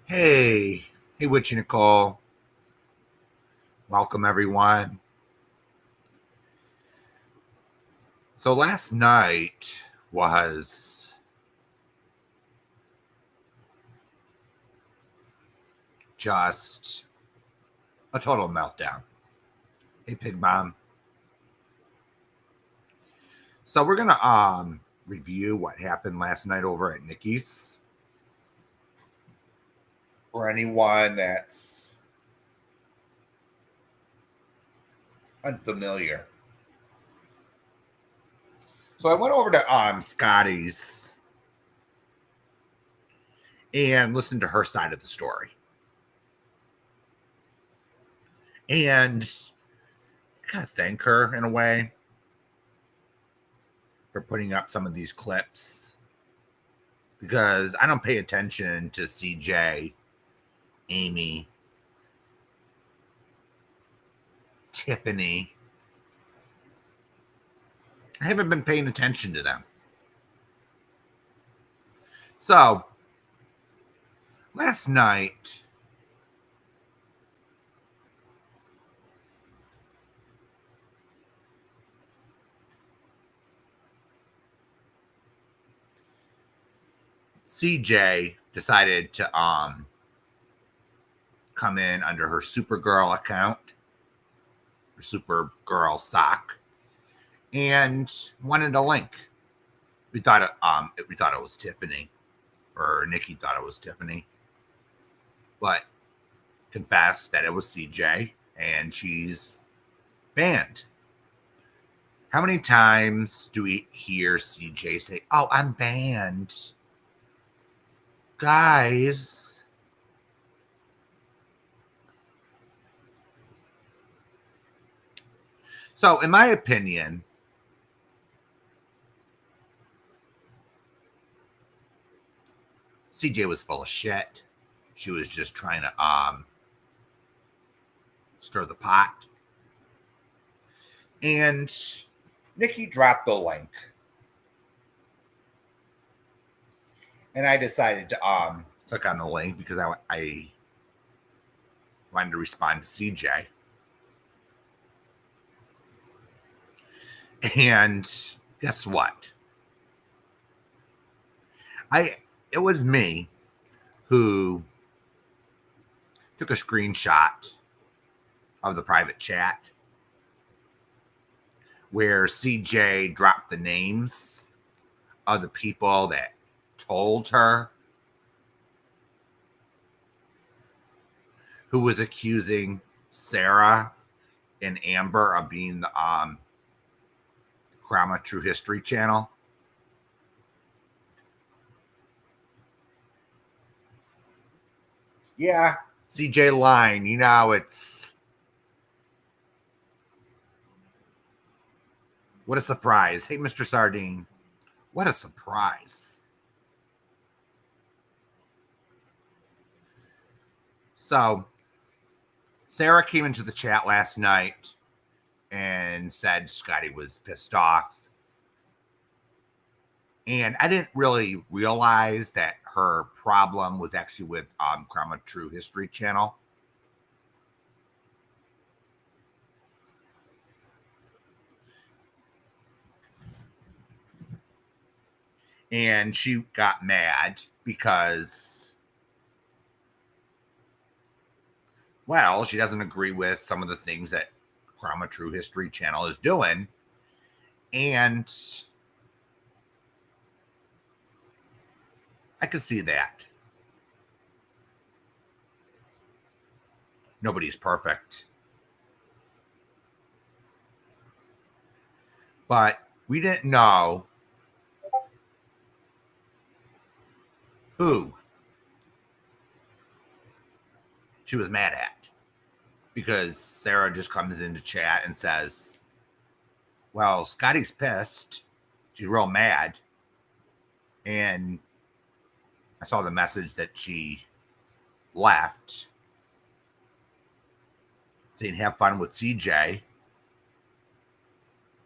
Hey, Witchy Nicole. Welcome, everyone. So last night was just a total meltdown. Hey, Pig Mom. So we're gonna review what happened last night over at Nikki's. For anyone that's unfamiliar. So I went over to Scotty's and listened to her side of the story. And I gotta thank her in a way for putting up some of these clips because I don't pay attention to CJ, Amy, Tiffany. I haven't been paying attention to them. So last night, CJ decided to come in under her Supergirl account, her Supergirl sock, and wanted a link. We thought it was Tiffany, or Nikki thought it was Tiffany, but confessed that it was CJ, and she's banned. How many times do we hear CJ say, "Oh, I'm banned"? Guys, so in my opinion, CJ was full of shit. She was just trying to stir the pot. And Nikki dropped the link. And I decided to click on the link because I wanted to respond to CJ. And guess what? It was me who took a screenshot of the private chat where CJ dropped the names of the people that told her who was accusing Sarah and Amber of being the Krama True History channel. Yeah, CJ Line, it's what a surprise. Hey, Mr. Sardine, what a surprise. So, Sarah came into the chat last night and said Scotty was pissed off. And I didn't really realize that her problem was actually with Krama True History channel. And she got mad because, well, she doesn't agree with some of the things that Krama True History channel is doing. And I could see that. Nobody's perfect. But we didn't know who she was mad at. Because Sarah just comes into chat and says, well, Scotty's pissed. She's real mad. And I saw the message that she left saying, have fun with CJ.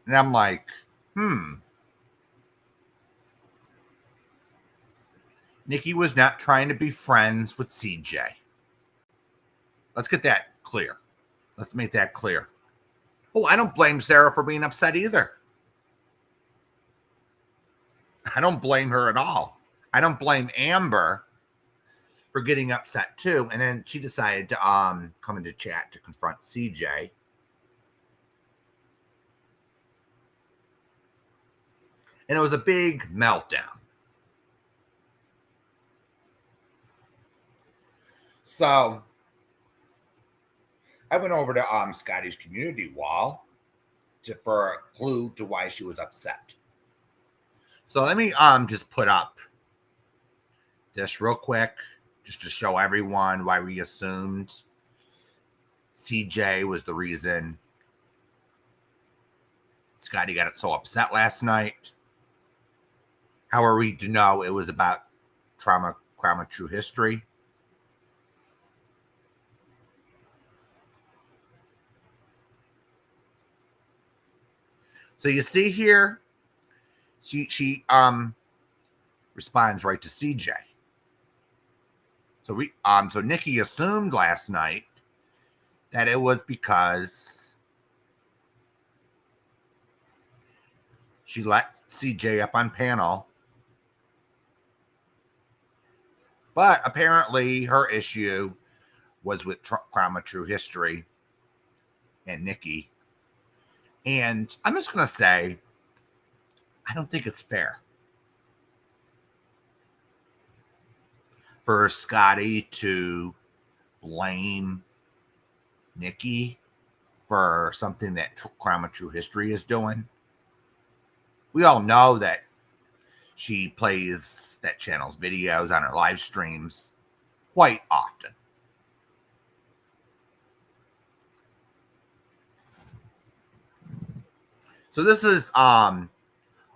And I'm like, Nikki was not trying to be friends with CJ. Let's get that clear. Let's make that clear. Oh, I don't blame Sarah for being upset either. I don't blame her at all. I don't blame Amber for getting upset too. And then she decided to come into chat to confront CJ. And it was a big meltdown. So I went over to Scotty's community wall for a clue to why she was upset. So let me just put up this real quick, just to show everyone why we assumed CJ was the reason Scotty got so upset last night. How are we to know it was about trauma true history? So you see here, she responds right to CJ. So Nikki assumed last night that it was because she let CJ up on panel. But apparently her issue was with trauma true history and Nikki. And I'm just going to say, I don't think it's fair for Scotty to blame Nikki for something that trauma true history is doing. We all know that she plays that channel's videos on her live streams quite often. So this is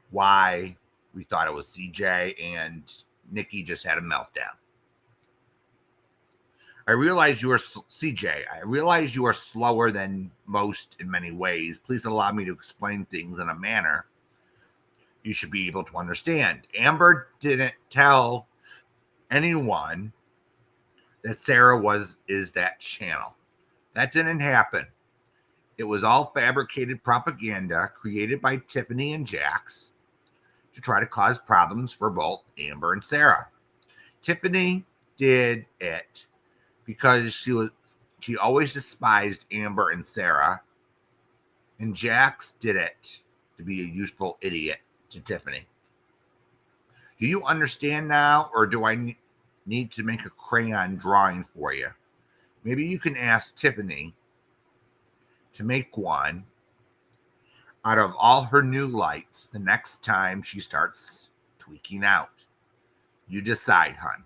why we thought it was CJ, and Nikki just had a meltdown. I realize you are CJ. I realize you are slower than most in many ways. Please allow me to explain things in a manner you should be able to understand. Amber didn't tell anyone that Sarah is that channel. That didn't happen. It was all fabricated propaganda created by Tiffany and Jax to try to cause problems for both Amber and Sarah. Tiffany did it because she always despised Amber and Sarah, and Jax did it to be a useful idiot to Tiffany. Do you understand now, or do I need to make a crayon drawing for you? Maybe you can ask Tiffany to make one out of all her new lights the next time she starts tweaking out. You decide, hon.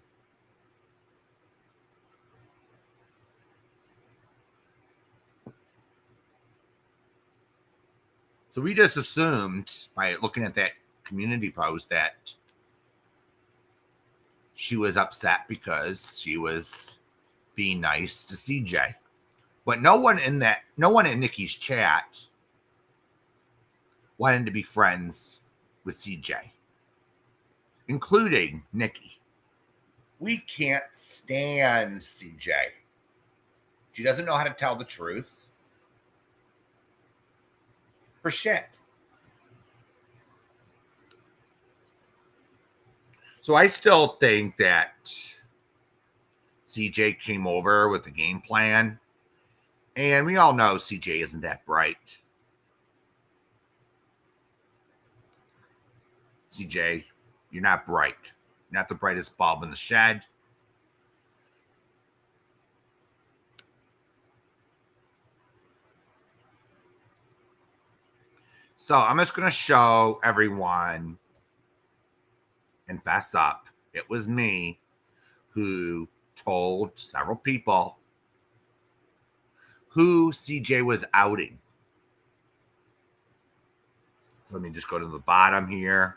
So we just assumed by looking at that community post that she was upset because she was being nice to CJ. But no one in Nikki's chat wanted to be friends with CJ, including Nikki. We can't stand CJ. She doesn't know how to tell the truth. For shit. So I still think that CJ came over with the game plan. And we all know CJ isn't that bright. CJ, you're not bright. You're not the brightest bulb in the shed. So I'm just going to show everyone and fess up. It was me who told several people who CJ was outing. Let me just go to the bottom here.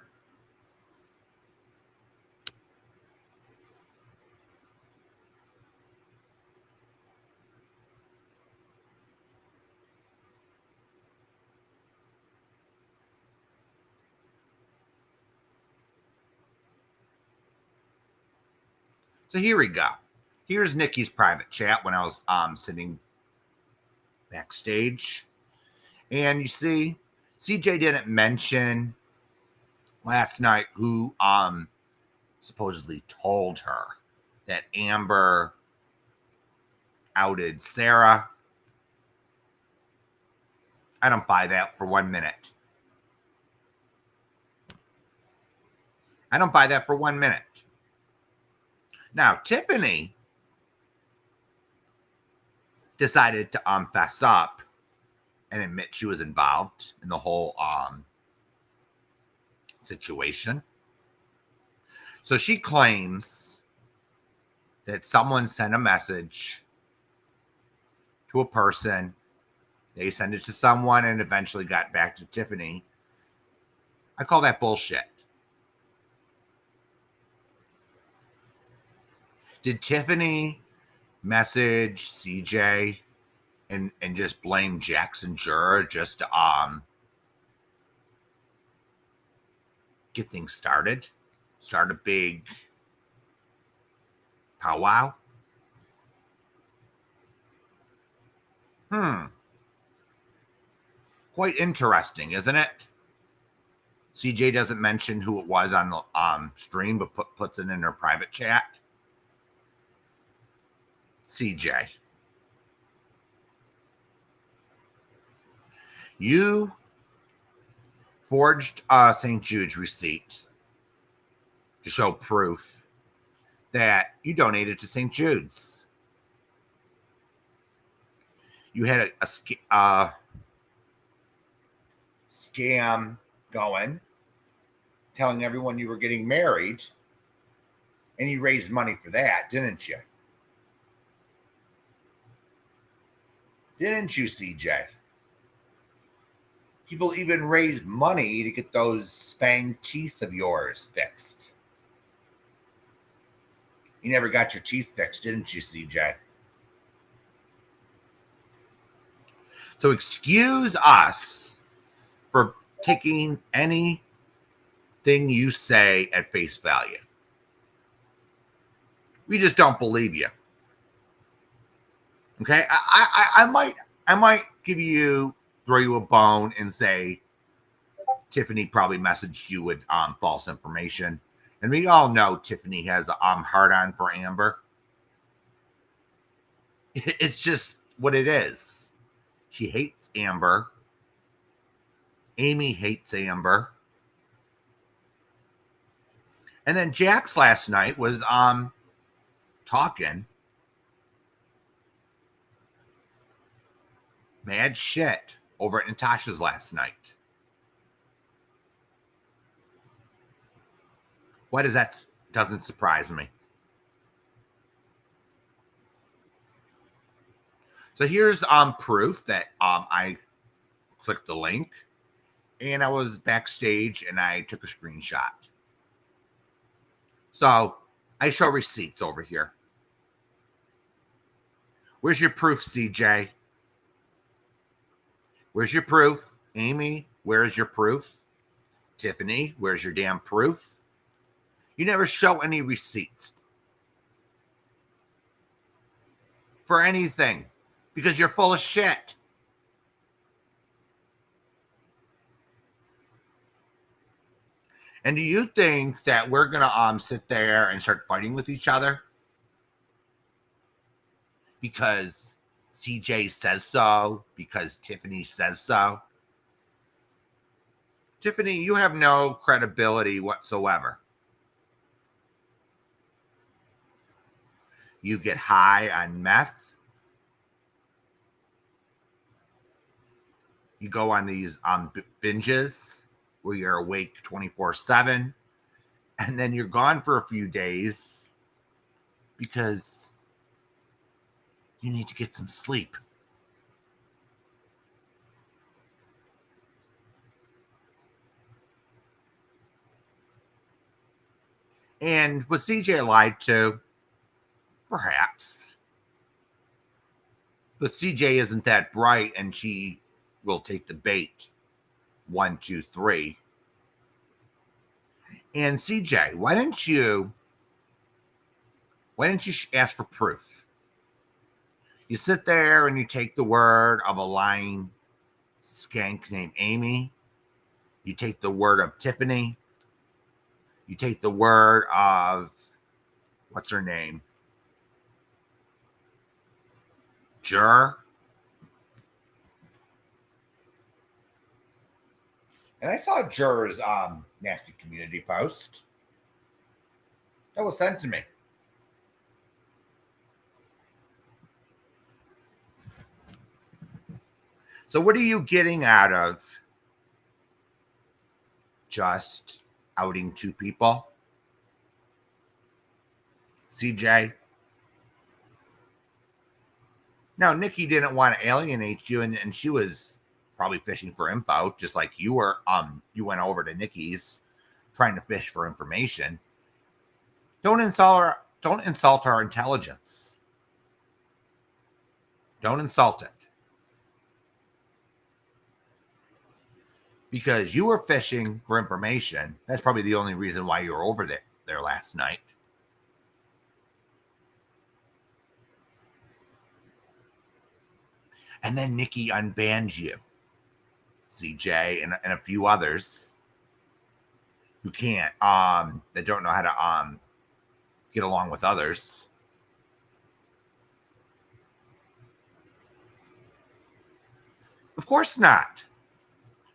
So here we go. Here's Nikki's private chat when I was sitting backstage. And you see, CJ didn't mention last night who supposedly told her that Amber outed Sarah. I don't buy that for 1 minute. I don't buy that for 1 minute. Now, Tiffany decided to fess up and admit she was involved in the whole situation. So she claims that someone sent a message to a person. They sent it to someone and eventually got back to Tiffany. I call that bullshit. Did Tiffany message CJ and just blame Jackson Juror just to get things started? Start a big powwow? Quite interesting, isn't it? CJ doesn't mention who it was on the stream, but puts it in her private chat. CJ, you forged a St. Jude's receipt to show proof that you donated to St. Jude's. You had a scam going, telling everyone you were getting married, and you raised money for that, didn't you? Didn't you, CJ? People even raised money to get those fang teeth of yours fixed. You never got your teeth fixed, didn't you, CJ? So excuse us for taking anything you say at face value. We just don't believe you. Okay, I might throw you a bone and say Tiffany probably messaged you with false information, and we all know Tiffany has a hard on for Amber. It's just what it is. She hates Amber. Amy hates Amber. And then Jax last night was talking mad shit over at Natasha's last night. Why doesn't surprise me? So here's proof that I clicked the link and I was backstage and I took a screenshot. So I show receipts over here. Where's your proof, CJ? Where's your proof? Amy, where's your proof? Tiffany, where's your damn proof? You never show any receipts for anything because you're full of shit. And do you think that we're going to sit there and start fighting with each other because CJ says so, because Tiffany says so? Tiffany, you have no credibility whatsoever. You get high on meth. You go on these binges where you're awake 24/7, and then you're gone for a few days because you need to get some sleep. And was CJ lied to? Perhaps. But CJ isn't that bright, and she will take the bait. 1, 2, 3. And CJ, why don't you Why didn't you ask for proof? You sit there and you take the word of a lying skank named Amy. You take the word of Tiffany. You take the word of, what's her name? Jur. And I saw Jur's nasty community post that was sent to me. So what are you getting out of just outing two people? CJ? Now, Nikki didn't want to alienate you, and she was probably fishing for info, just like you were. You went over to Nikki's trying to fish for information. Don't insult her. Don't insult her intelligence. Don't insult it. Because you were fishing for information. That's probably the only reason why you were over there last night. And then Nikki unbanned you, CJ, and a few others who can't, that don't know how to get along with others. Of course not.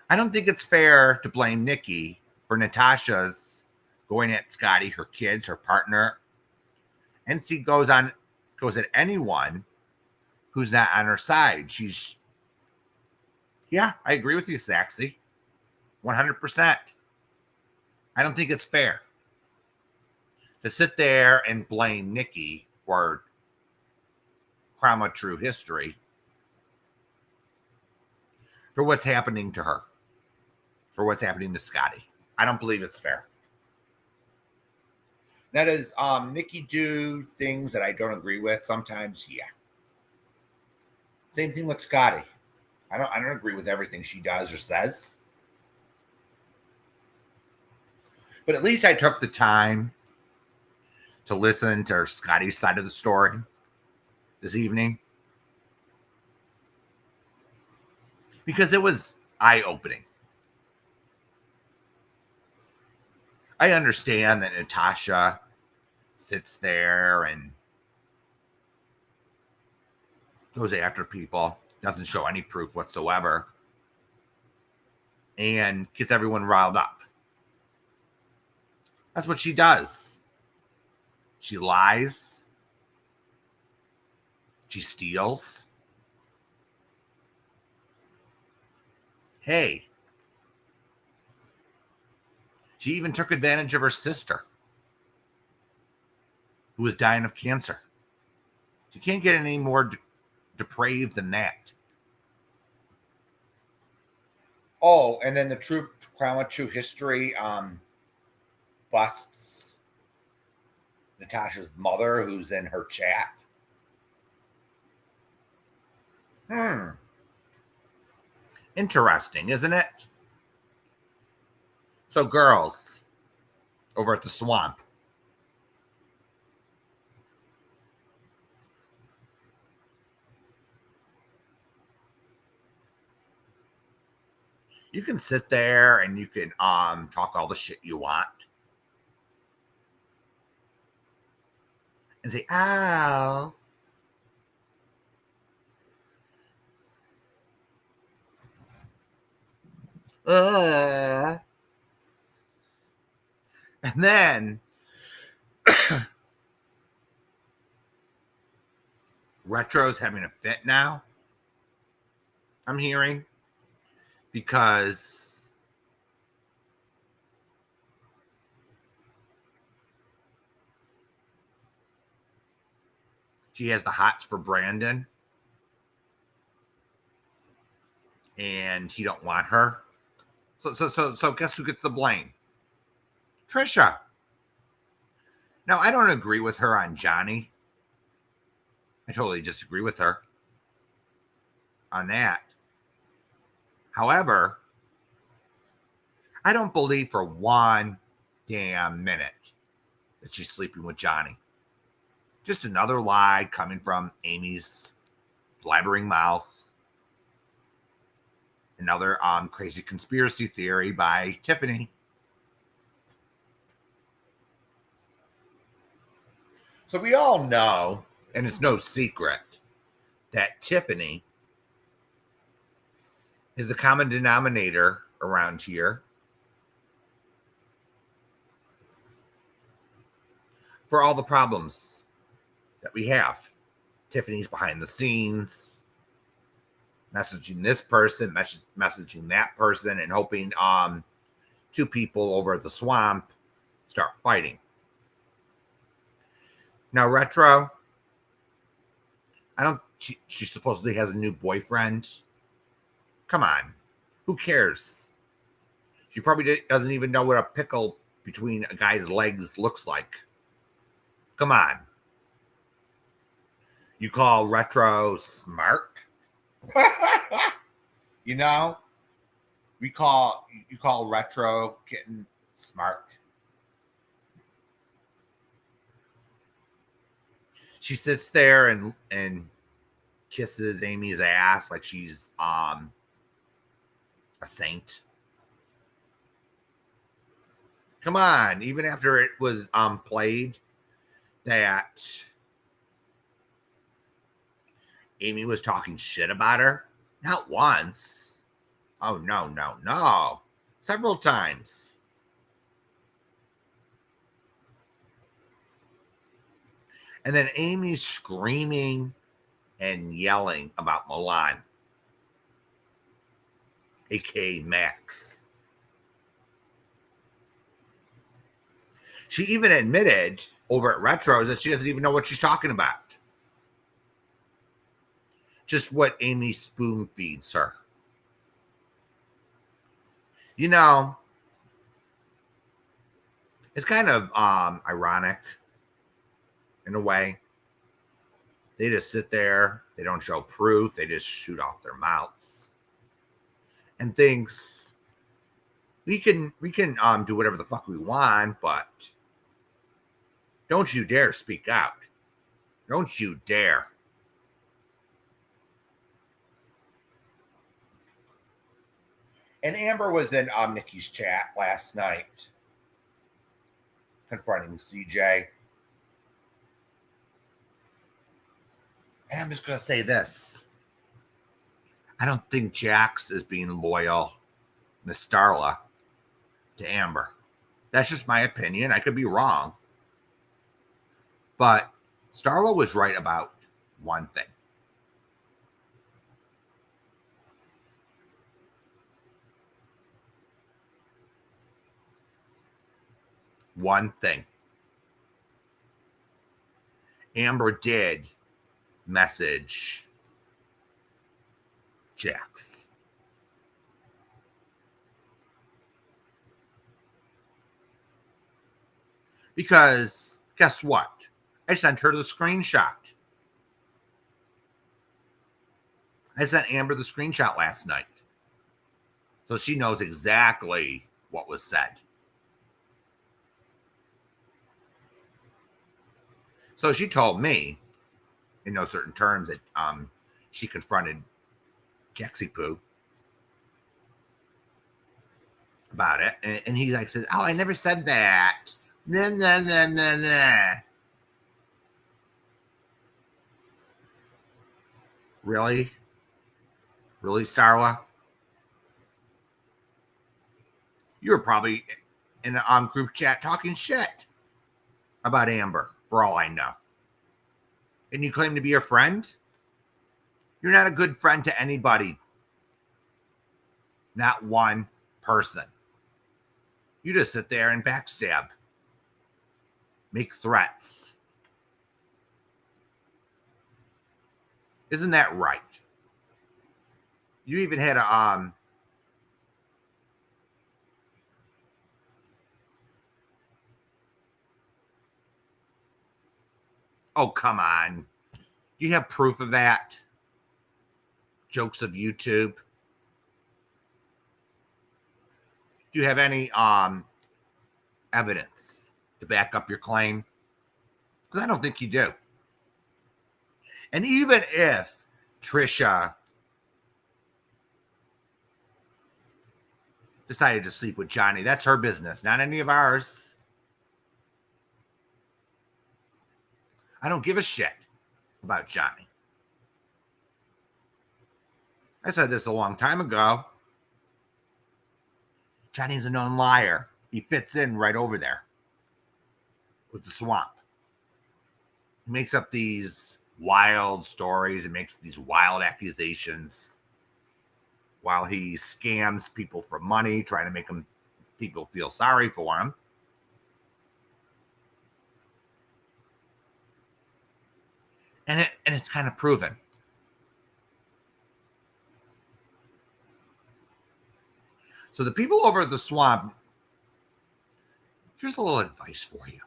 I don't think it's fair to blame Nikki for Natasha's going at Scotty, her kids, her partner. And she goes at anyone who's not on her side. Yeah, I agree with you, Saxy. 100%. I don't think it's fair to sit there and blame Nikki for Krama True History for what's happening to her, for what's happening to Scotty. I don't believe it's fair. Now, does Nikki do things that I don't agree with? Sometimes, yeah. Same thing with Scotty. I don't agree with everything she does or says. But at least I took the time to listen to Scotty's side of the story this evening. Because it was eye-opening. I understand that Natasha sits there and goes after people, doesn't show any proof whatsoever, and gets everyone riled up. That's what she does. She lies. She steals. Hey. She even took advantage of her sister, who was dying of cancer. She can't get any more depraved than that. Oh, and then the True Krama True History busts Natasha's mother, who's in her chat. Interesting, isn't it? So, girls, over at the swamp, you can sit there and you can talk all the shit you want and say, "Ow." And then Retro's having a fit now, I'm hearing, because she has the hots for Brandon and he don't want her. So guess who gets the blame? Trisha. Now, I don't agree with her on Johnny. I totally disagree with her on that. However, I don't believe for one damn minute that she's sleeping with Johnny. Just another lie coming from Amy's blabbering mouth. Another crazy conspiracy theory by Tiffany. So we all know, and it's no secret, that Tiffany is the common denominator around here for all the problems that we have. Tiffany's behind the scenes, messaging this person, messaging that person, and hoping two people over at the swamp start fighting. Now, Retro, she supposedly has a new boyfriend. Come on, who cares? She probably doesn't even know what a pickle between a guy's legs looks like. Come on. You call Retro smart? You know? You call Retro getting smart. She sits there and kisses Amy's ass like she's a saint. Come on, even after it was played that Amy was talking shit about her, not once. Oh no. Several times. And then Amy's screaming and yelling about Milan, aka Max. She even admitted over at Retros that she doesn't even know what she's talking about. Just what Amy spoon feeds her. You know, it's kind of ironic in a way. They just sit there, they don't show proof, they just shoot off their mouths. And thinks we can do whatever the fuck we want, but don't you dare speak out. Don't you dare. And Amber was in Nikki's chat last night, confronting CJ. And I'm just going to say this. I don't think Jax is being loyal, Miss Starla, to Amber. That's just my opinion. I could be wrong. But Starla was right about one thing. One thing. Amber did message Jax. Because guess what? I sent her the screenshot. I sent Amber the screenshot last night. So she knows exactly what was said. So she told me, in no certain terms, that she confronted Jaxie Poo about it. And he like says, oh, I never said that. Nah. Really? Really, Starla? You were probably in the group chat talking shit about Amber, for all I know. And you claim to be her friend? You're not a good friend to anybody. Not one person. You just sit there and backstab. Make threats. Isn't that right? You even had a oh, come on. Do you have proof of that? Jokes of YouTube? Do you have any evidence to back up your claim? Because I don't think you do. And even if Trisha decided to sleep with Johnny, that's her business, not any of ours. I don't give a shit about Johnny. I said this a long time ago. Johnny's a known liar. He fits in right over there with the swamp. He makes up these wild stories and makes these wild accusations while he scams people for money, trying to make people feel sorry for him. And it's kind of proven. So the people over at the swamp, here's a little advice for you.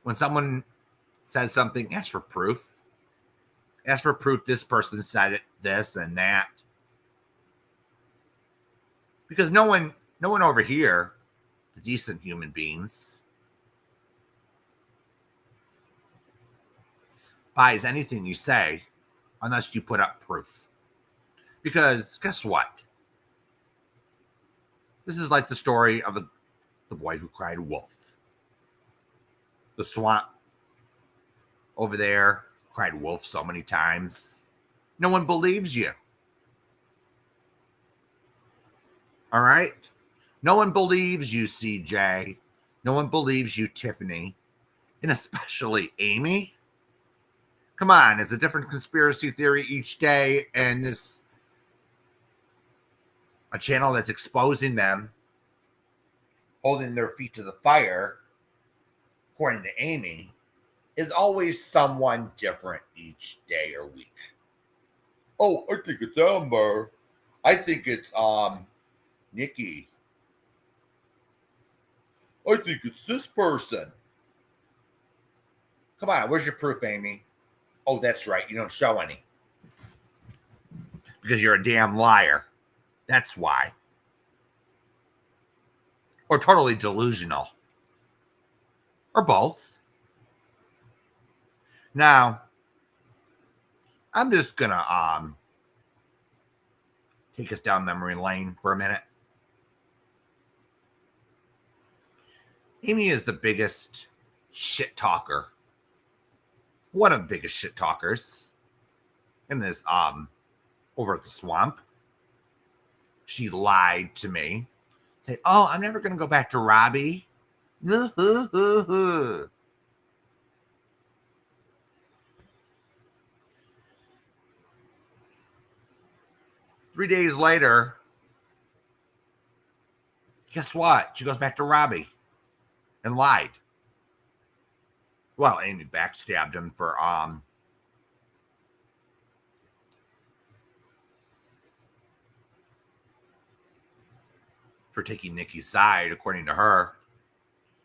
When someone says something, ask for proof. Ask for proof this person said it, this and that. Because no one over here, the decent human beings, buys anything you say unless you put up proof. Because guess what? This is like the story of the boy who cried wolf. The swamp over there cried wolf so many times. No one believes you. All right? No one believes you, CJ. No one believes you, Tiffany. And especially Amy. Come on, it's a different conspiracy theory each day, and a channel that's exposing them, holding their feet to the fire, according to Amy, is always someone different each day or week. Oh, I think it's Amber. I think it's Nikki. I think it's this person. Come on, where's your proof, Amy? Oh, that's right. You don't show any. Because you're a damn liar. That's why. Or totally delusional. Or both. Now, I'm just going to take us down memory lane for a minute. Amy is the biggest shit talker. One of the biggest shit talkers in this over at the swamp. She lied to me. Said, "Oh, I'm never going to go back to Robbie." 3 days later, guess what? She goes back to Robbie and lied. Well, Amy backstabbed him for taking Nikki's side, according to her.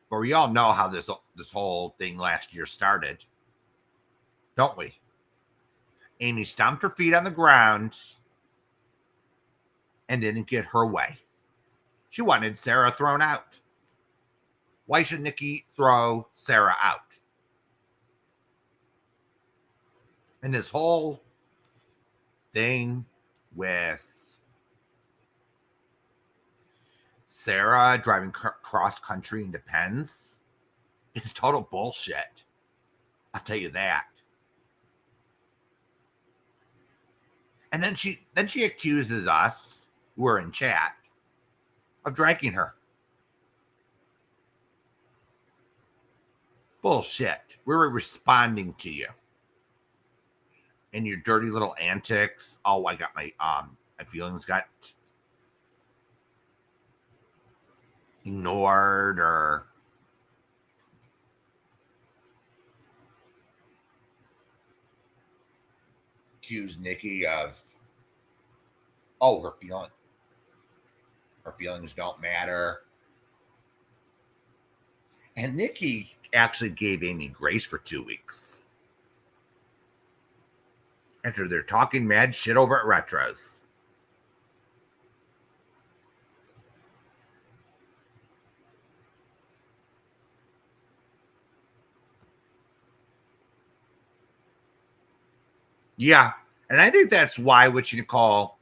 But we all know how this whole thing last year started, don't we? Amy stomped her feet on the ground and didn't get her way. She wanted Sarah thrown out. Why should Nikki throw Sarah out? And this whole thing with Sarah driving cross country in Depends is total bullshit. I'll tell you that. And then she accuses us, who are in chat, of dragging her. Bullshit. We were responding to you. And your dirty little antics. Oh, I got my feelings got ignored or accuse Nikki of, oh, her feelings don't matter. And Nikki actually gave Amy grace for 2 weeks. After they're talking mad shit over at Retros. Yeah. And I think that's why what you call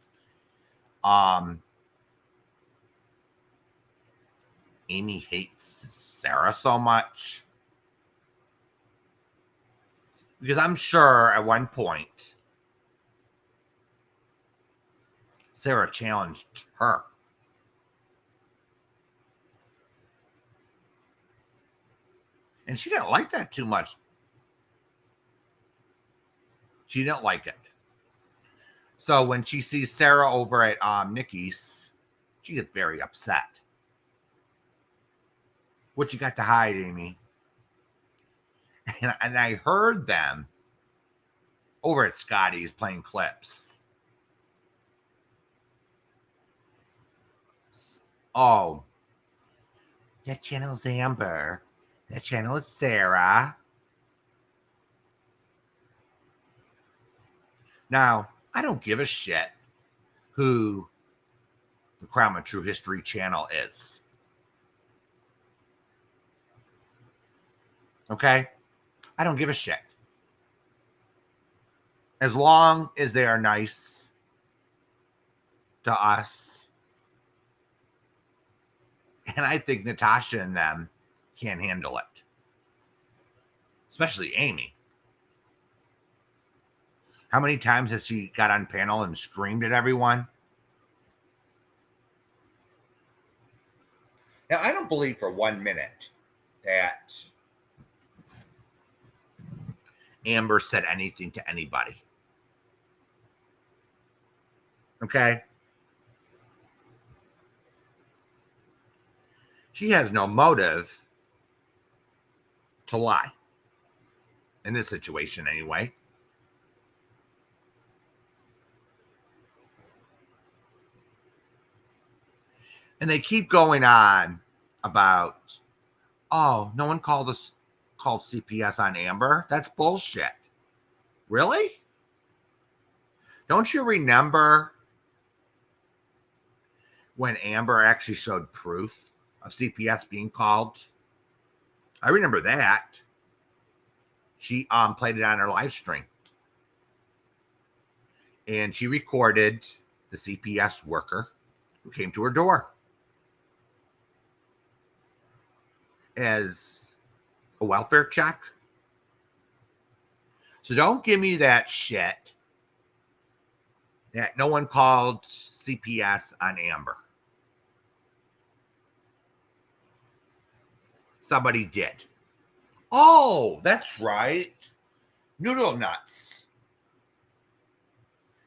Amy hates Sarah so much. Because I'm sure at one point Sarah challenged her. And she didn't like that too much. She didn't like it. So when she sees Sarah over at Nikki's, she gets very upset. What you got to hide, Amy? And I heard them over at Scotty's playing clips. Oh, that channel's Amber. That channel is Sarah. Now, I don't give a shit who the Crown of True History channel is. Okay? I don't give a shit. As long as they are nice to us. And I think Natasha and them can't handle it. Especially Amy. How many times has she got on panel and screamed at everyone? Now, I don't believe for 1 minute that Amber said anything to anybody. Okay? She has no motive to lie. In this situation, anyway. And they keep going on about, oh, no one called CPS on Amber. That's bullshit. Really? Don't you remember when Amber actually showed proof of CPS being called? I remember that. She played it on her live stream. And she recorded the CPS worker who came to her door as a welfare check. So don't give me that shit that no one called CPS on Amber. Somebody did. Oh, that's right. Noodle Nuts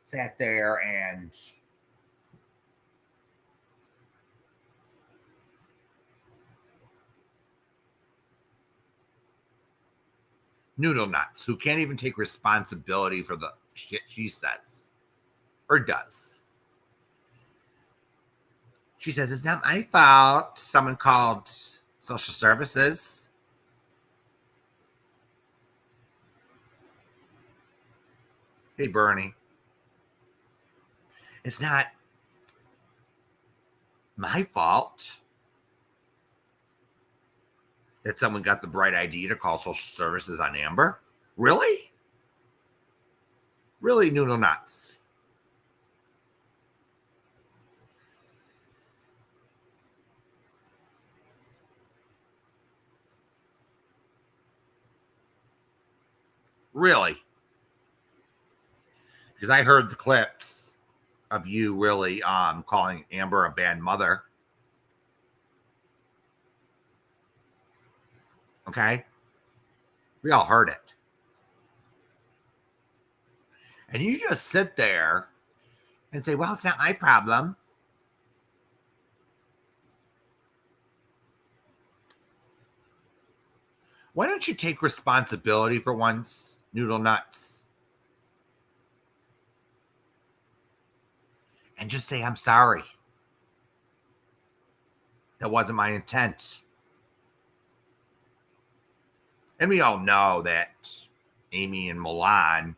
sat there and Noodle Nuts, who can't even take responsibility for the shit she says or does. She says, it's not my fault. Someone called social services. Hey, Bernie. It's not my fault that someone got the bright idea to call social services on Amber. Really? Really, Noodle Nuts? Really? Because I heard the clips of you really calling Amber a bad mother. Okay? We all heard it. And you just sit there and say, well, it's not my problem. Why don't you take responsibility for once, Noodle Nuts? And just say, I'm sorry. That wasn't my intent. And we all know that Amy and Milan,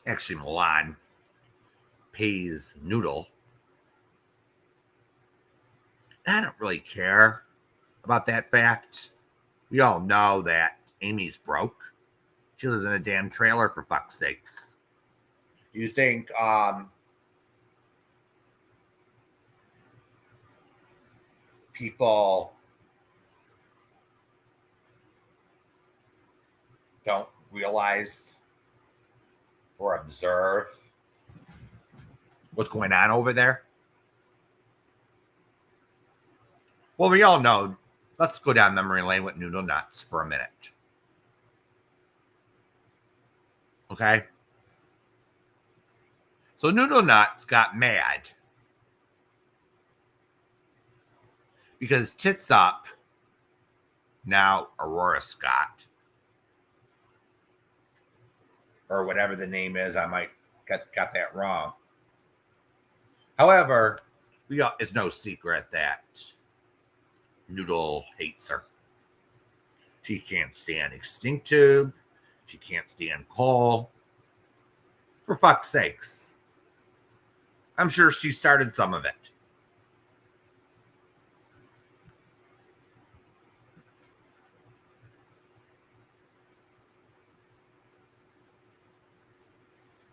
actually Milan, pays Noodle. And I don't really care about that fact. We all know that Amy's broke. She lives in a damn trailer, for fuck's sakes. Do you think people don't realize or observe what's going on over there? Well, we all know. Let's go down memory lane with Noodle Nuts for a minute. Okay? So Noodle Nuts got mad because Tits Up, now Aurora Scott, or whatever the name is, I might got that wrong. However, it's no secret that Noodle hates her. She can't stand Extinct Tube. She can't stand Cole. For fuck's sakes. I'm sure she started some of it.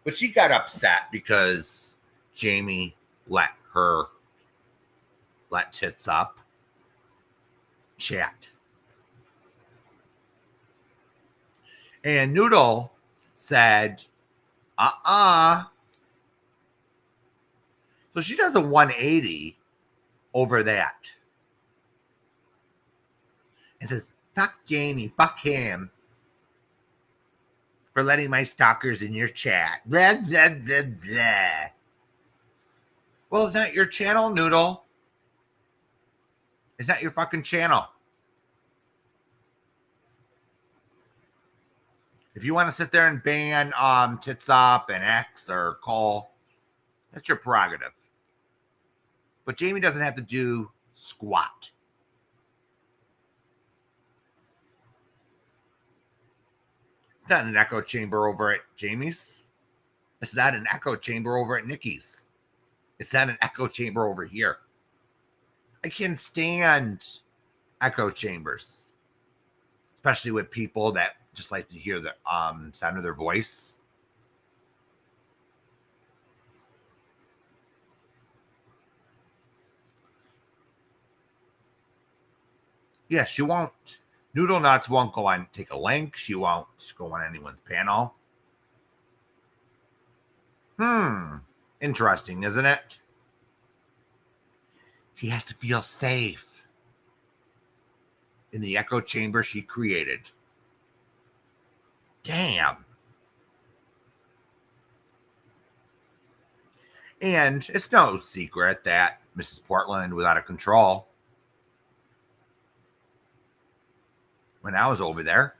But she got upset because Jamie let Tits Up chat. And Noodle said, So she does a 180 over that. And says, fuck Jamie, fuck him for letting my stalkers in your chat. Blah, blah, blah, blah. Well, it's not your channel, Noodle. It's not your fucking channel. If you want to sit there and ban Tits Up and X or Cole, that's your prerogative. But Jamie doesn't have to do squat. It's not an echo chamber over at Jamie's. It's not an echo chamber over at Nikki's. It's not an echo chamber over here. I can't stand echo chambers, especially with people that just like to hear the sound of their voice. Yeah, she won't. Noodle Nuts won't go on, take a link. She won't go on anyone's panel. Interesting, isn't it? She has to feel safe in the echo chamber she created. Damn. And it's no secret that Mrs. Portland was out of control when I was over there.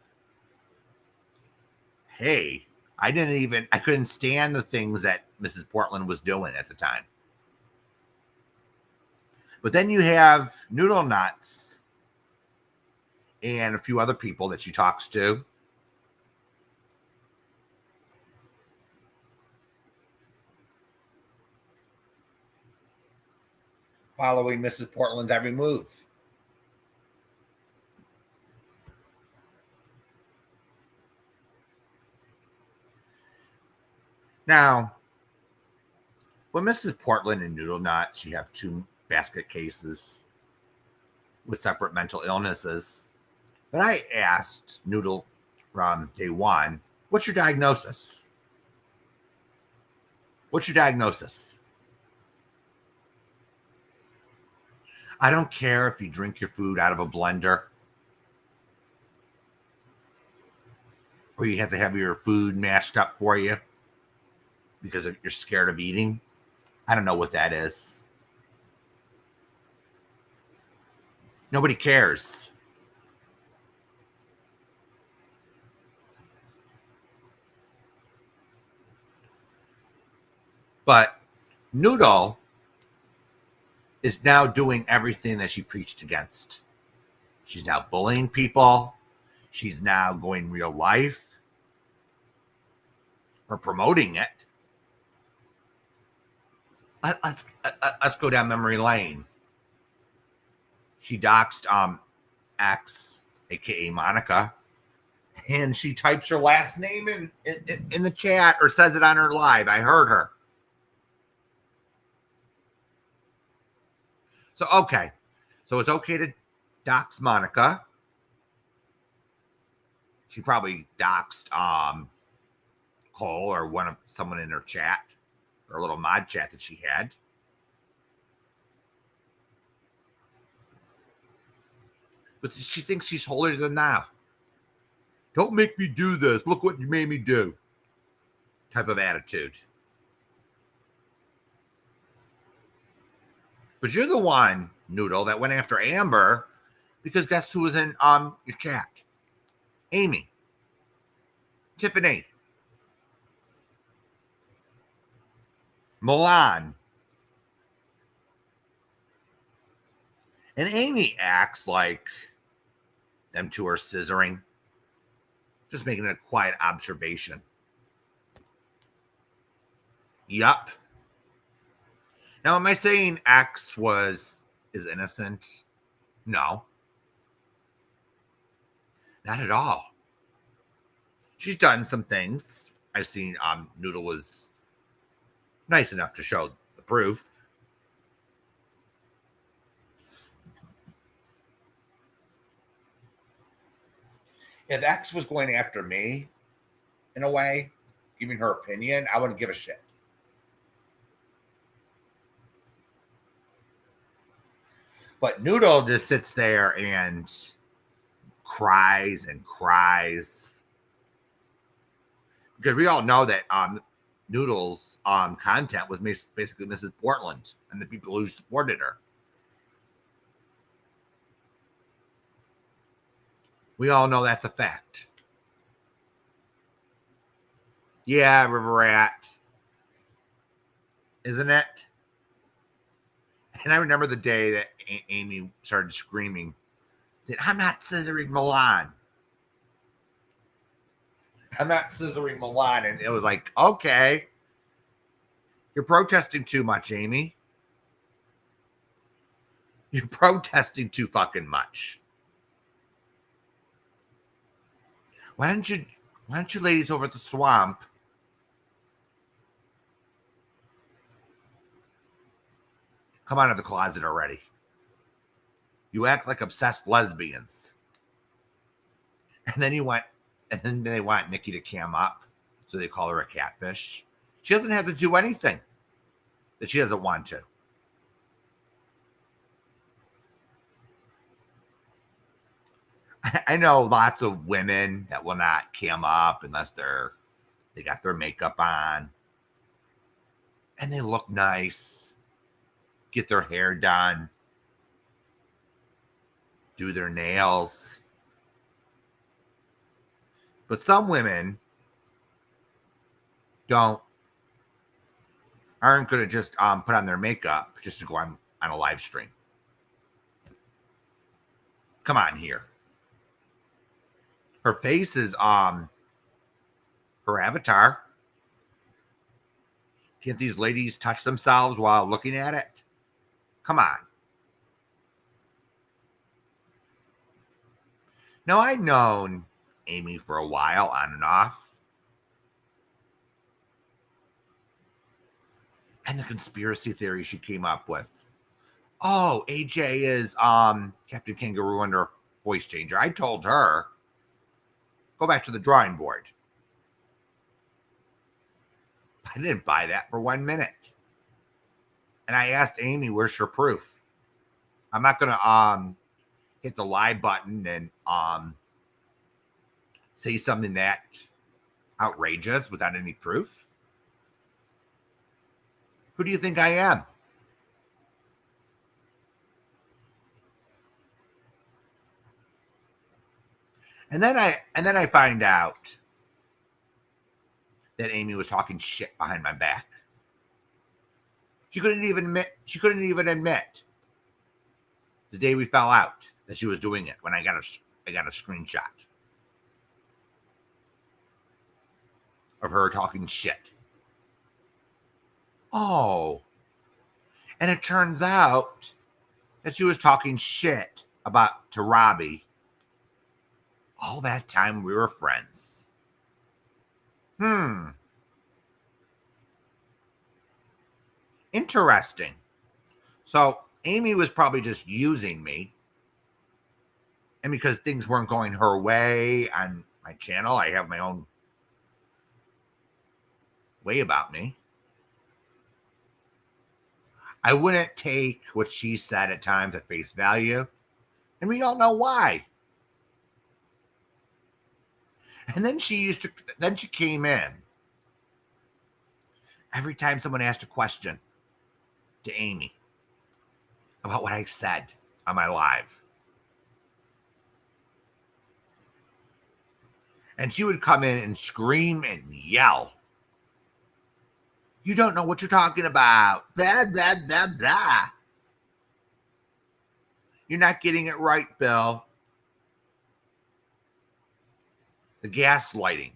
Hey, I couldn't stand the things that Mrs. Portland was doing at the time. But then you have Noodle Nuts and a few other people that she talks to. Following Mrs. Portland's every move. Now, with Mrs. Portland and Noodle Nuts, you have two basket cases with separate mental illnesses. But I asked Noodle from day one, what's your diagnosis? What's your diagnosis? I don't care if you drink your food out of a blender or you have to have your food mashed up for you because you're scared of eating. I don't know what that is. Nobody cares. But Noodle is now doing everything that she preached against. She's now bullying people. She's now going real life or promoting it. Let's go down memory lane. She doxed X, aka Monica, And she types her last name in the chat or says it on her live. I heard her. So, okay. So it's okay to dox Monica. She probably doxed Cole or someone in her chat, or a little mod chat that she had. But she thinks she's holier than thou. Don't make me do this. Look what you made me do. Type of attitude. But you're the one, Noodle, that went after Amber, because guess who was in your chat? Amy. Tiffany. Milan. And Amy acts like them two are scissoring. Just making a quiet observation. Yup. Now, am I saying X is innocent? No. Not at all. She's done some things. I've seen Noodle was nice enough to show the proof. If X was going after me, in a way, giving her opinion, I wouldn't give a shit. But Noodle just sits there and cries and cries. Because we all know that Noodle's content was basically Mrs. Portland and the people who supported her. We all know that's a fact. Yeah, River Rat. Isn't it? And I remember the day that Amy started screaming, said, I'm not scissoring Milan. I'm not scissoring Milan. And it was like, okay. You're protesting too much, Amy. You're protesting too fucking much. Why don't you ladies over at the swamp come out of the closet already? You act like obsessed lesbians. And then they want Nikki to cam up, so they call her a catfish. She doesn't have to do anything that she doesn't want to. I know lots of women that will not cam up unless they got their makeup on and they look nice, get their hair done, do their nails. But some women aren't going to just put on their makeup just to go on a live stream. Come on here. Her face is her avatar. Can't these ladies touch themselves while looking at it? Come on. Now, I've known Amy for a while, on and off. And the conspiracy theory she came up with. Oh, AJ is Captain Kangaroo under voice changer. I told her, go back to the drawing board. I didn't buy that for 1 minute. And I asked Amy, where's your proof? I'm not going to hit the live button and say something that outrageous without any proof. Who do you think I am? And then I find out that Amy was talking shit behind my back. She couldn't even admit the day we fell out that she was doing it when I got a screenshot of her talking shit. Oh. And it turns out that she was talking shit to Robbie All that time we were friends. Interesting. So Amy was probably just using me. And because things weren't going her way on my channel, I have my own way about me. I wouldn't take what she said at times at face value. And we all know why. And then she came in. Every time someone asked a question to Amy about what I said on my live. And she would come in and scream and yell. You don't know what you're talking about. Blah, blah, blah, blah. You're not getting it right, Bill. The gaslighting.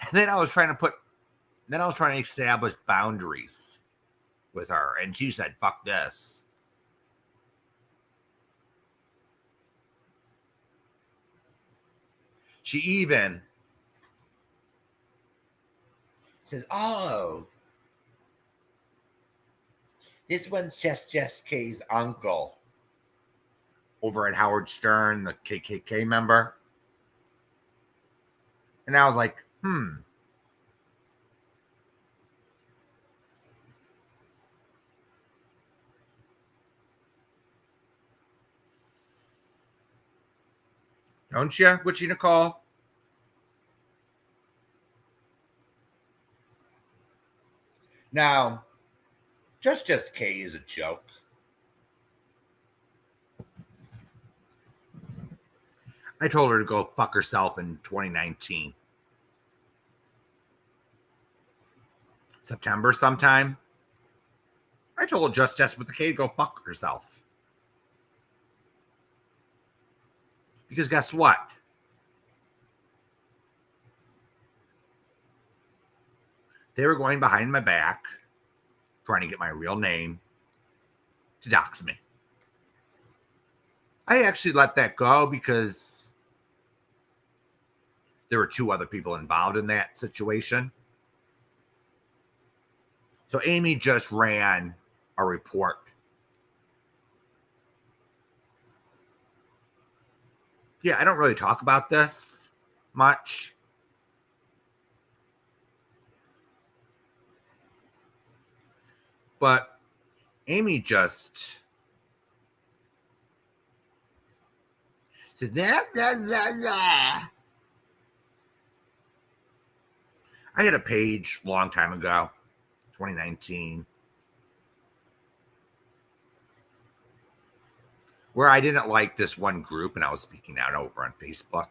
And then I was trying to establish boundaries with her. And she said, fuck this. She even says, oh, this one's just Jess K's uncle over at Howard Stern, the KKK member. And I was like, Don't you, Witchy Nicole? Now, just K is a joke. I told her to go fuck herself in 2019. September sometime. I told Just Jess with the K to go fuck herself. Because guess what? They were going behind my back, trying to get my real name to dox me. I actually let that go because there were 2 other people involved in that situation. So Amy just ran a report. Yeah, I don't really talk about this much. But Amy just said, I had a page a long time ago, 2019, where I didn't like this one group and I was speaking out over on Facebook.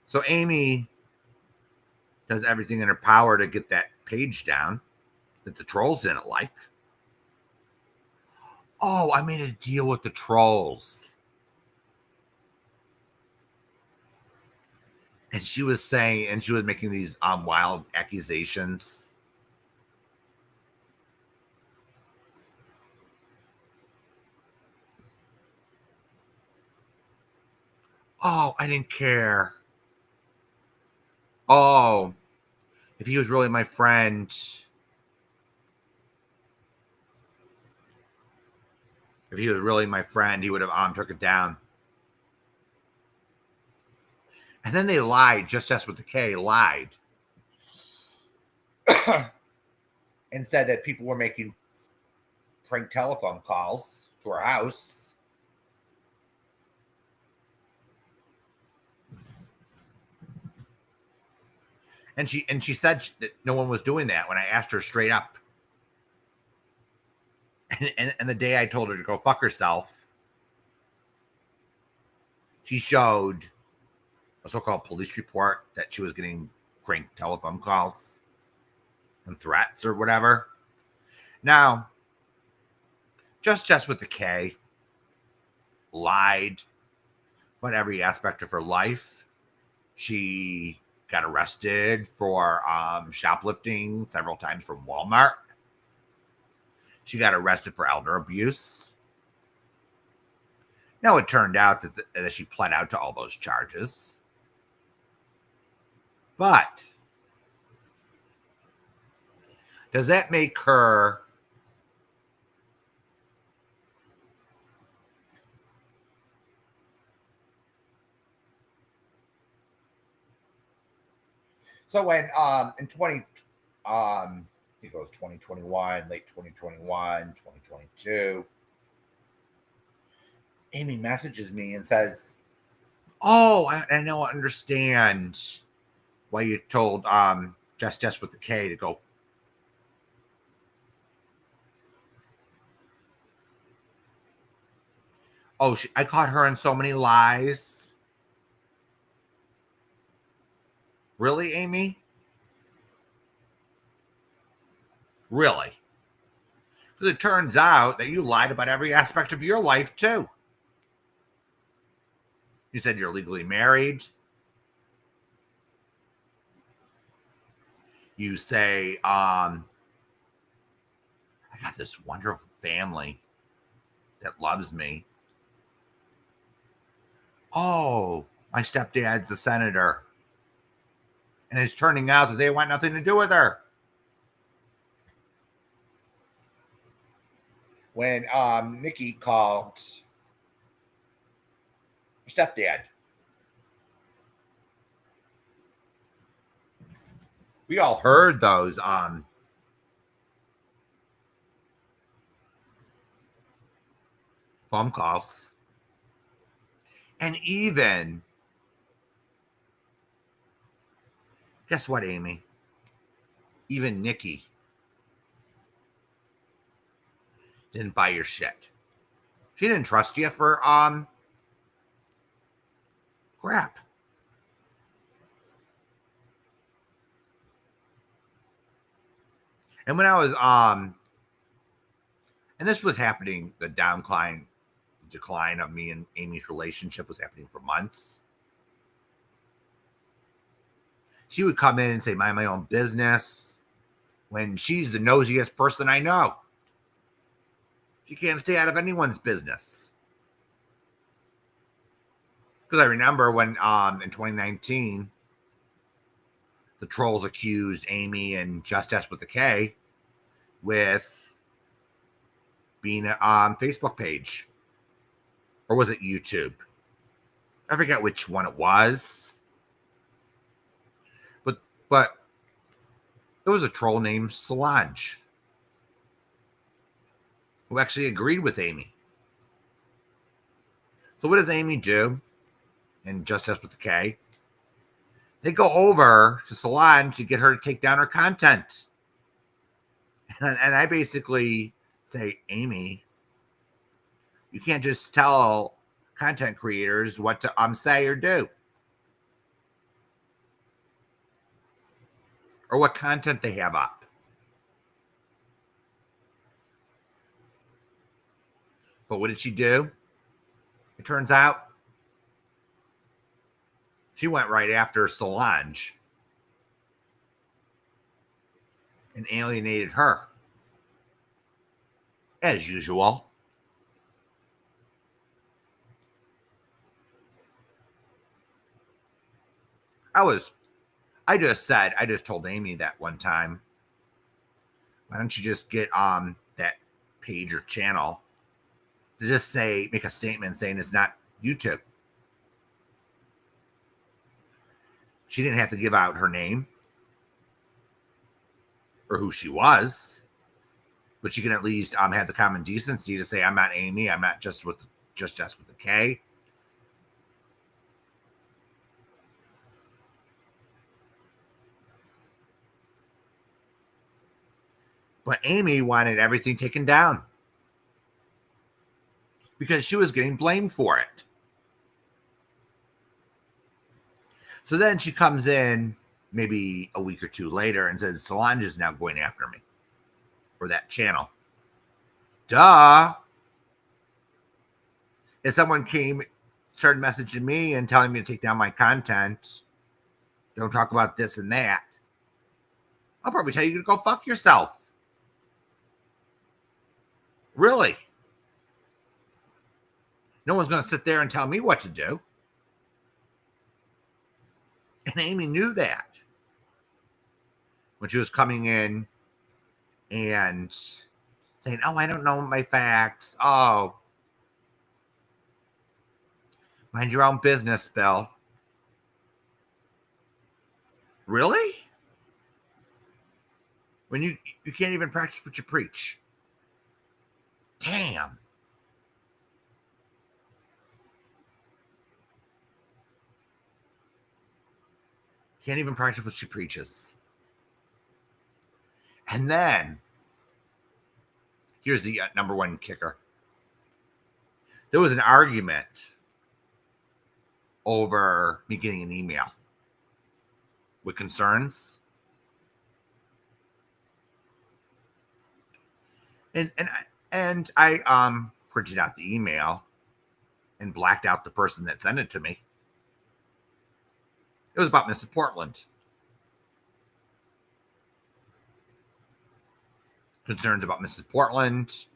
So Amy does everything in her power to get that page down that the trolls didn't like. Oh, I made a deal with the trolls. And she was making these wild accusations. Oh, I didn't care. Oh, if he was really my friend, he would have took it down. And then they lied, just with the K, lied. And said that people were making prank telephone calls to her house. And she said that no one was doing that when I asked her straight up. And the day I told her to go fuck herself, she showed a so-called police report that she was getting prank telephone calls and threats or whatever. Now, just with the K, lied about every aspect of her life. She got arrested for shoplifting several times from Walmart. She got arrested for elder abuse. Now, it turned out that she pled out to all those charges. But does that make her so when in 20 I think it was 2021, late 2021, 2022, Amy messages me and says, "Oh, I now understand why you told Jess with the K to go." Oh, I caught her in so many lies. Really, Amy? Really? Because it turns out that you lied about every aspect of your life, too. You said you're legally married. You say, I got this wonderful family that loves me. Oh, my stepdad's a senator. And it's turning out that they want nothing to do with her. When Nikki called her stepdad, we all heard those phone calls. And even, guess what, Amy? Even Nikki didn't buy your shit. She didn't trust you for crap. And when I was and this was happening, the decline of me and Amy's relationship was happening for months. She would come in and say, mind my own business, when she's the nosiest person I know. She can't stay out of anyone's business. Because I remember when in 2019, the trolls accused Amy and Justice with the K with being a Facebook page. Or was it YouTube? I forget which one it was. But there was a troll named Solange who actually agreed with Amy. So what does Amy do? And Justice with the K. They go over to Solange to get her to take down her content. And I basically say, Amy, you can't just tell content creators what to say or do. Or what content they have up. But what did she do? It turns out she went right after Solange and alienated her. As usual. I just told Amy that one time. Why don't you just get that page or channel to just make a statement saying it's not YouTube. She didn't have to give out her name or who she was, but she can at least have the common decency to say, I'm not Amy. I'm not just with the K. But Amy wanted everything taken down because she was getting blamed for it. So then she comes in maybe a week or two later and says, Solange is now going after me for that channel. Duh. If someone started messaging me and telling me to take down my content, don't talk about this and that, I'll probably tell you to go fuck yourself. Really? No one's going to sit there and tell me what to do. And Amy knew that when she was coming in and saying, oh, I don't know my facts. Oh, mind your own business, Bill. Really? When you can't even practice what you preach. Damn. Can't even practice what she preaches. And then, here's the number one kicker. There was an argument over me getting an email with concerns. And I printed out the email and blacked out the person that sent it to me. It was about Mrs. Portland. Concerns about Mrs. Portland,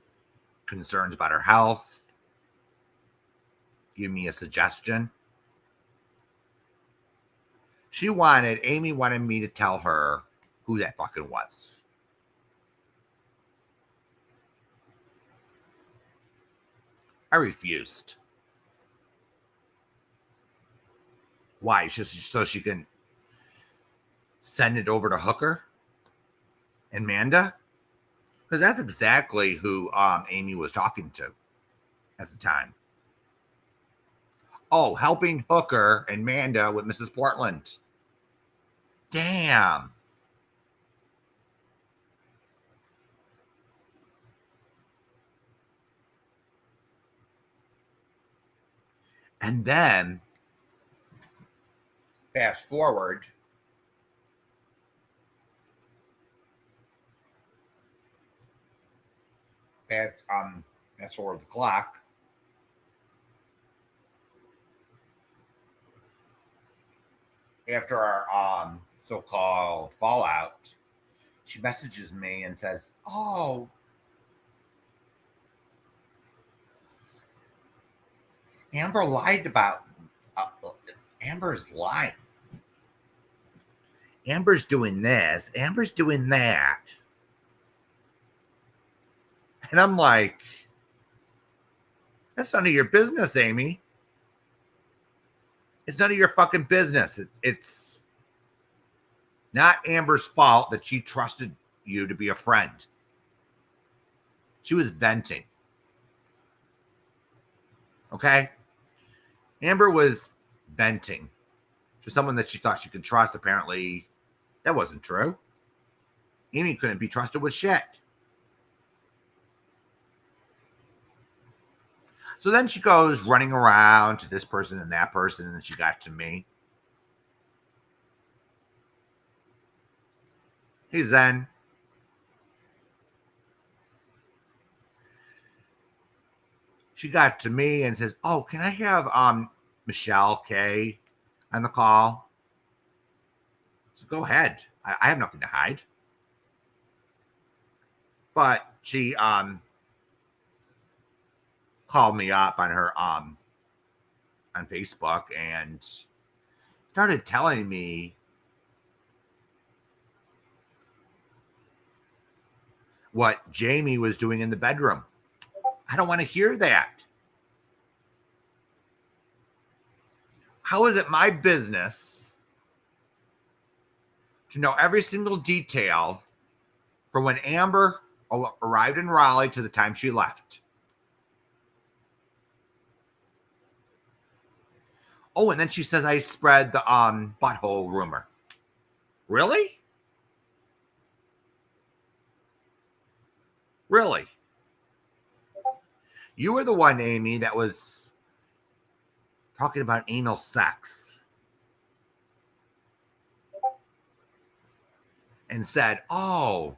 concerns about her health. Give me a suggestion. Amy wanted me to tell her who that fucking was. I refused. Why? Just so she can send it over to Hooker and Manda? Because that's exactly who Amy was talking to at the time. Oh, helping Hooker and Manda with Mrs. Portland. Damn. And then, fast forward, fast forward the clock. After our so-called fallout, she messages me and says, oh, Amber lied about, Amber's lying. Amber's doing this. Amber's doing that. And I'm like, that's none of your business, Amy. It's none of your fucking business. It's not Amber's fault that she trusted you to be a friend. She was venting. Okay? Amber was venting to someone that she thought she could trust. Apparently, that wasn't true. Amy couldn't be trusted with shit. So then she goes running around to this person and that person, and then she got to me. Hey, Zen. She got to me and says, oh, can I have Michelle K on the call? So go ahead. I have nothing to hide. But she called me up on her on Facebook and started telling me what Jamie was doing in the bedroom. I don't want to hear that. How is it my business to know every single detail from when Amber arrived in Raleigh to the time she left? Oh, and then she says I spread the butthole rumor. Really? Really? You were the one, Amy, that was talking about anal sex and said, oh,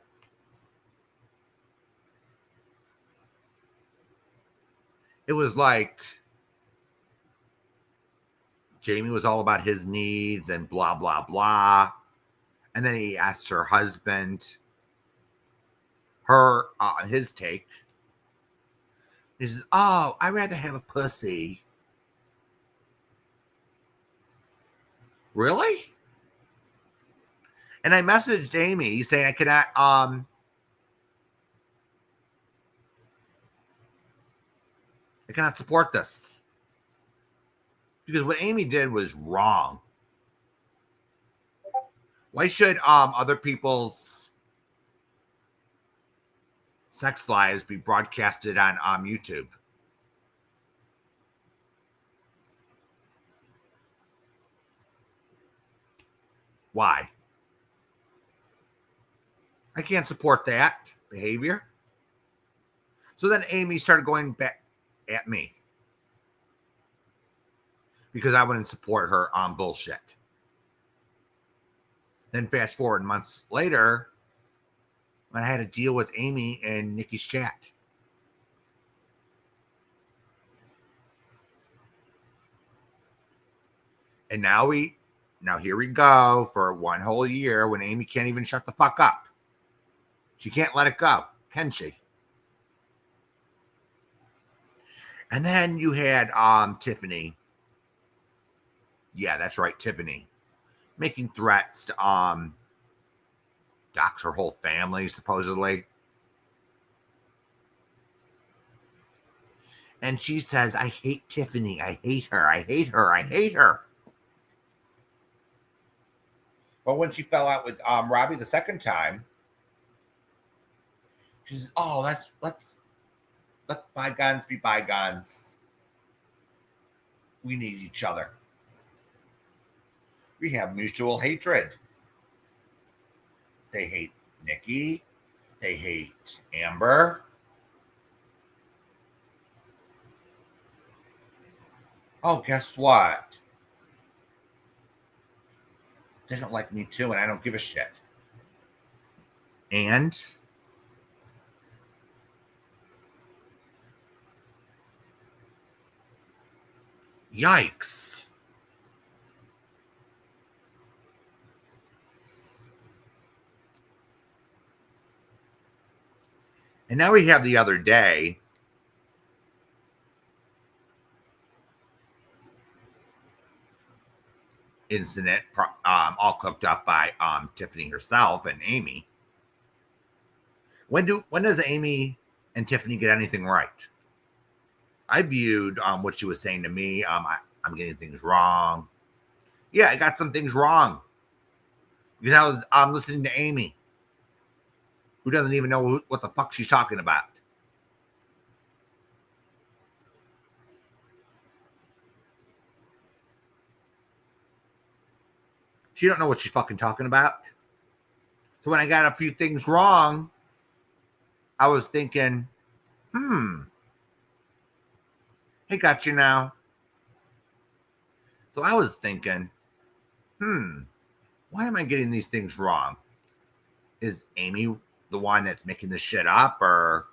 it was like Jamie was all about his needs and blah, blah, blah. And then he asked her husband his take. He says, "Oh, I'd rather have a pussy." Really? And I messaged Amy saying I cannot support this. Because what Amy did was wrong. Why should other people's sex lives be broadcasted on YouTube? Why? I can't support that behavior. So then Amy started going back at me because I wouldn't support her on bullshit. Then fast forward months later, when I had to deal with Amy and Nikki's chat. And now here we go for one whole year when Amy can't even shut the fuck up. She can't let it go, can she? And then you had Tiffany. Yeah, that's right, Tiffany. Making threats to dox her whole family, supposedly. And she says, "I hate Tiffany. I hate her. I hate her. I hate her." But when she fell out with Robbie the second time, she says, "Oh, let bygones be bygones. We need each other. We have mutual hatred." They hate Nikki. They hate Amber. Oh, guess what? They don't like me too, and I don't give a shit. And yikes. And now we have the other day incident, all cooked up by Tiffany herself and Amy. When does Amy and Tiffany get anything right? I viewed what she was saying to me. I'm getting things wrong. Yeah, I got some things wrong because I was listening to Amy, who doesn't even know what the fuck she's talking about. She don't know what she's fucking talking about. So when I got a few things wrong, I was thinking, hey, got you now. So I was thinking, why am I getting these things wrong? Is Amy the one that's making this shit up, or?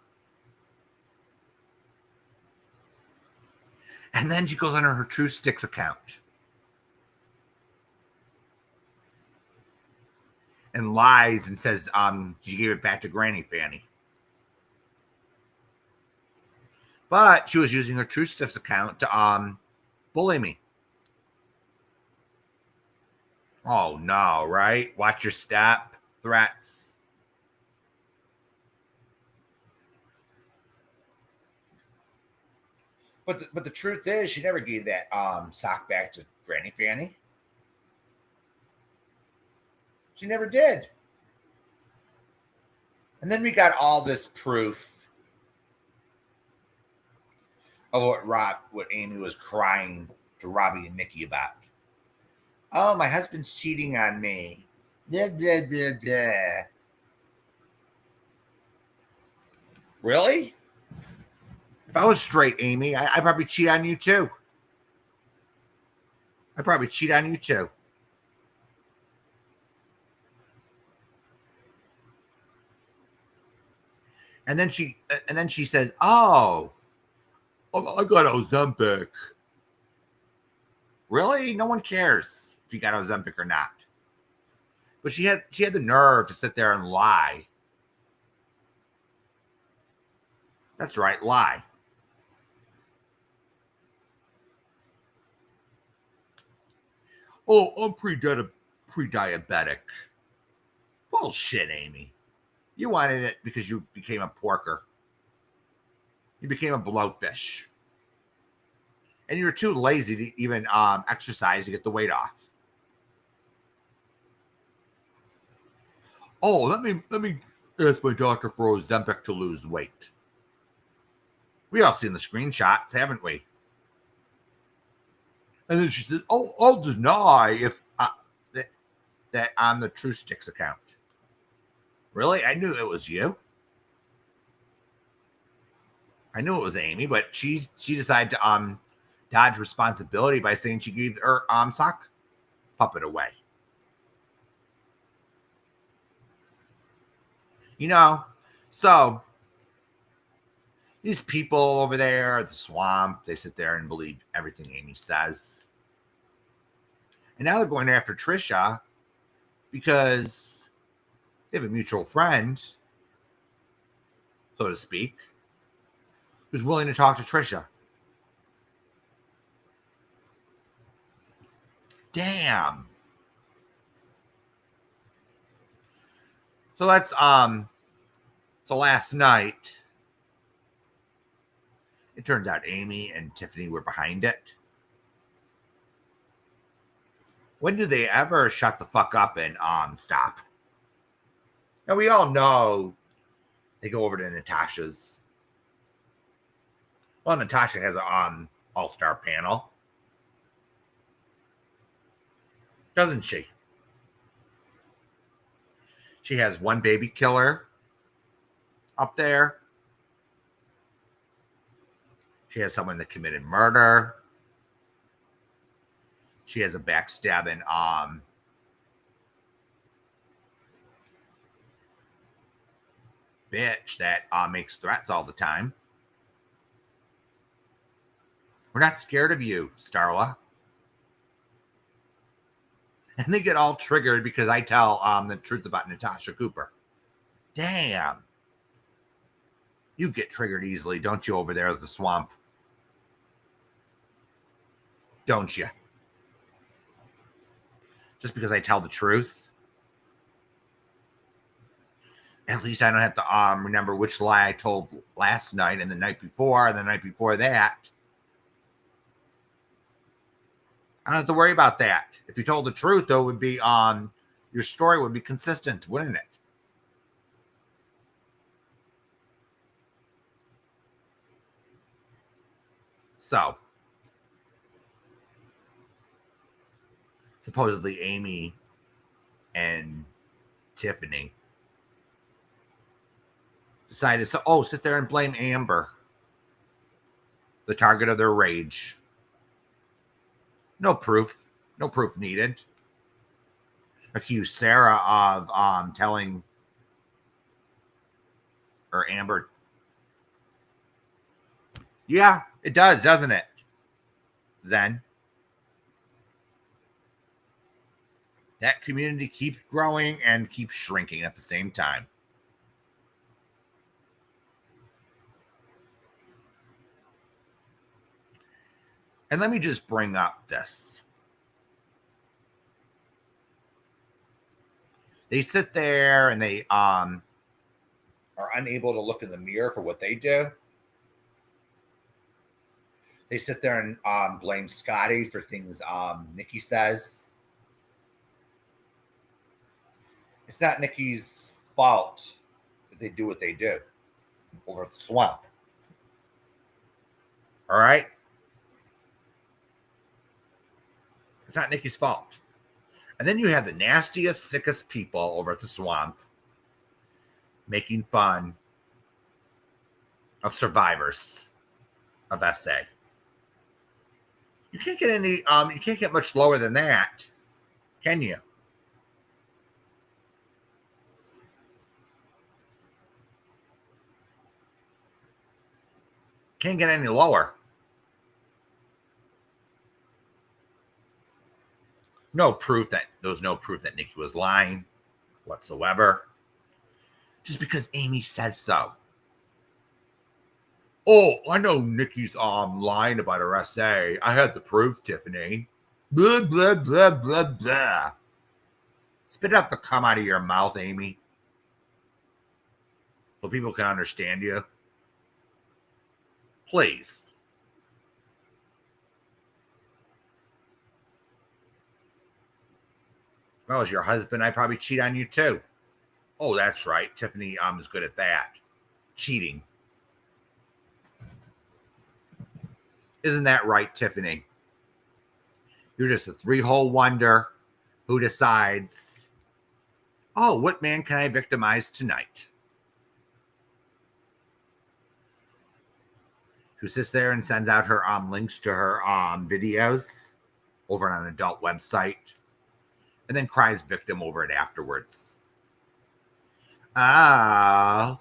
And then she goes on her True Sticks account and lies and says she gave it back to Granny Fanny. But she was using her True Sticks account to bully me. Oh no, right? Watch your step. Threats. But the truth is, she never gave that sock back to Granny Fanny. She never did. And then we got all this proof of what Amy was crying to Robbie and Nikki about. Oh, my husband's cheating on me. Blah, blah, blah, blah. Really? If I was straight, Amy, I'd probably cheat on you too. I'd probably cheat on you too. And then she says, "Oh, I got Ozempic." Really? No one cares if you got Ozempic or not. But she had the nerve to sit there and lie. That's right, lie. Oh, I'm pre-diabetic. Bullshit, Amy. You wanted it because you became a porker. You became a blowfish. And you're too lazy to even exercise to get the weight off. Oh, let me ask my doctor for Ozempic to lose weight. We all seen the screenshots, haven't we? And then she says, "Oh, I'll deny if that on the True Sticks account." Really? I knew it was you. I knew it was Amy, but she decided to dodge responsibility by saying she gave her sock puppet away. You know, so these people over there at the swamp, they sit there and believe everything Amy says. And now they're going after Trisha because they have a mutual friend, so to speak, who's willing to talk to Trisha. Damn. So that's so last night it turns out Amy and Tiffany were behind it. When do they ever shut the fuck up and stop? Now we all know they go over to Natasha's. Well, Natasha has a all-star panel. Doesn't she? She has one baby killer up there. She has someone that committed murder. She has a backstabbing bitch that makes threats all the time. We're not scared of you, Starla. And they get all triggered because I tell the truth about Natasha Cooper. Damn. You get triggered easily, don't you, over there at the swamp? Don't you? Just because I tell the truth? At least I don't have to remember which lie I told last night and the night before and the night before that. I don't have to worry about that. If you told the truth, though, it would be your story would be consistent, wouldn't it? So, supposedly Amy and Tiffany decided to sit there and blame Amber, the target of their rage. No proof needed. Accuse Sarah of telling or Amber. Yeah, it does, doesn't it? Zen. That community keeps growing and keeps shrinking at the same time. And let me just bring up this. They sit there and they are unable to look in the mirror for what they do. They sit there and blame Scotty for things Nikki says. It's not Nikki's fault that they do what they do over at the swamp. All right? It's not Nikki's fault. And then you have the nastiest, sickest people over at the swamp making fun of survivors of SA. You can't get you can't get much lower than that, can you? Can't get any lower. No proof that Nikki was lying whatsoever. Just because Amy says so. Oh, I know Nikki's lying about her SA. I had the proof, Tiffany. Blah, blah, blah, blah, blah. Spit out the cum out of your mouth, Amy, so people can understand you. Please. If I was your husband, I'd probably cheat on you too. Oh, that's right. Tiffany is good at that. Cheating. Isn't that right, Tiffany? You're just a three-hole wonder who decides, oh, what man can I victimize tonight? Who sits there and sends out her links to her videos over on an adult website and then cries victim over it afterwards. Oh.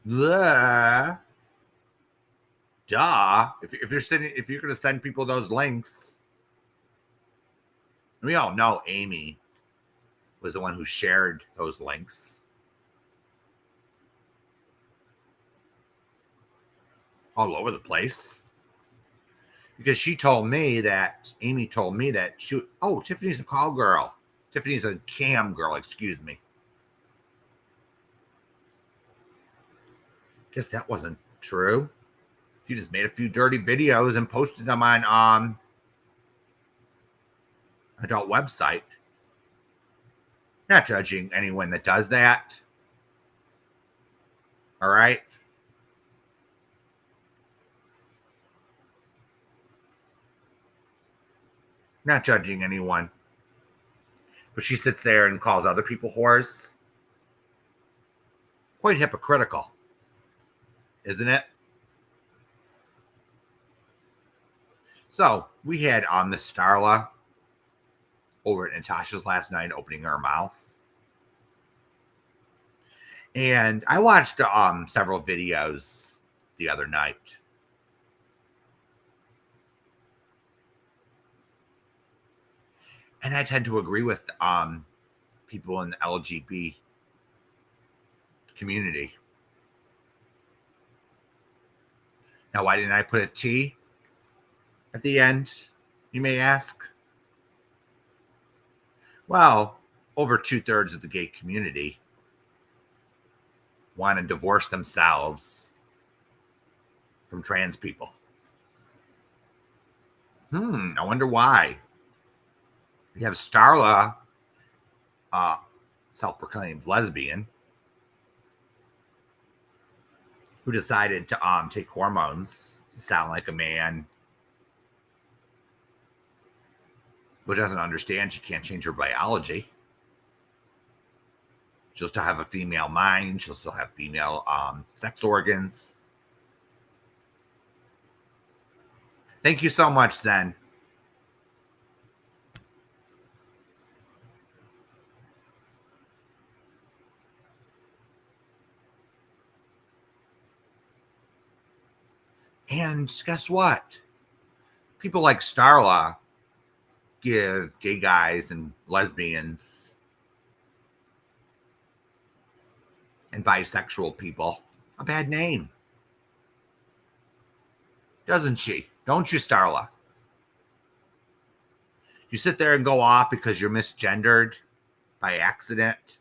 Duh. If you're going to send people those links, we all know Amy was the one who shared those links all over the place. Because Amy told me that Tiffany's a call girl. Tiffany's a cam girl, excuse me. Guess that wasn't true. She just made a few dirty videos and posted them on adult website. Not judging anyone that does that. All right. Not judging anyone. But she sits there and calls other people whores. Quite hypocritical, isn't it? So we had Miss Starla over at Natasha's last night opening her mouth. And I watched several videos the other night. And I tend to agree with people in the LGBT community. Now, why didn't I put a T at the end, you may ask? Well, over 2/3 of the gay community want to divorce themselves from trans people. I wonder why. We have Starla, self-proclaimed lesbian, who decided to take hormones to sound like a man, but doesn't understand she can't change her biology. She'll still have a female mind. She'll still have female sex organs. Thank you so much, Zen. And guess what? People like Starla give gay guys and lesbians and bisexual people a bad name. Doesn't she? Don't you, Starla? You sit there and go off because you're misgendered by accident.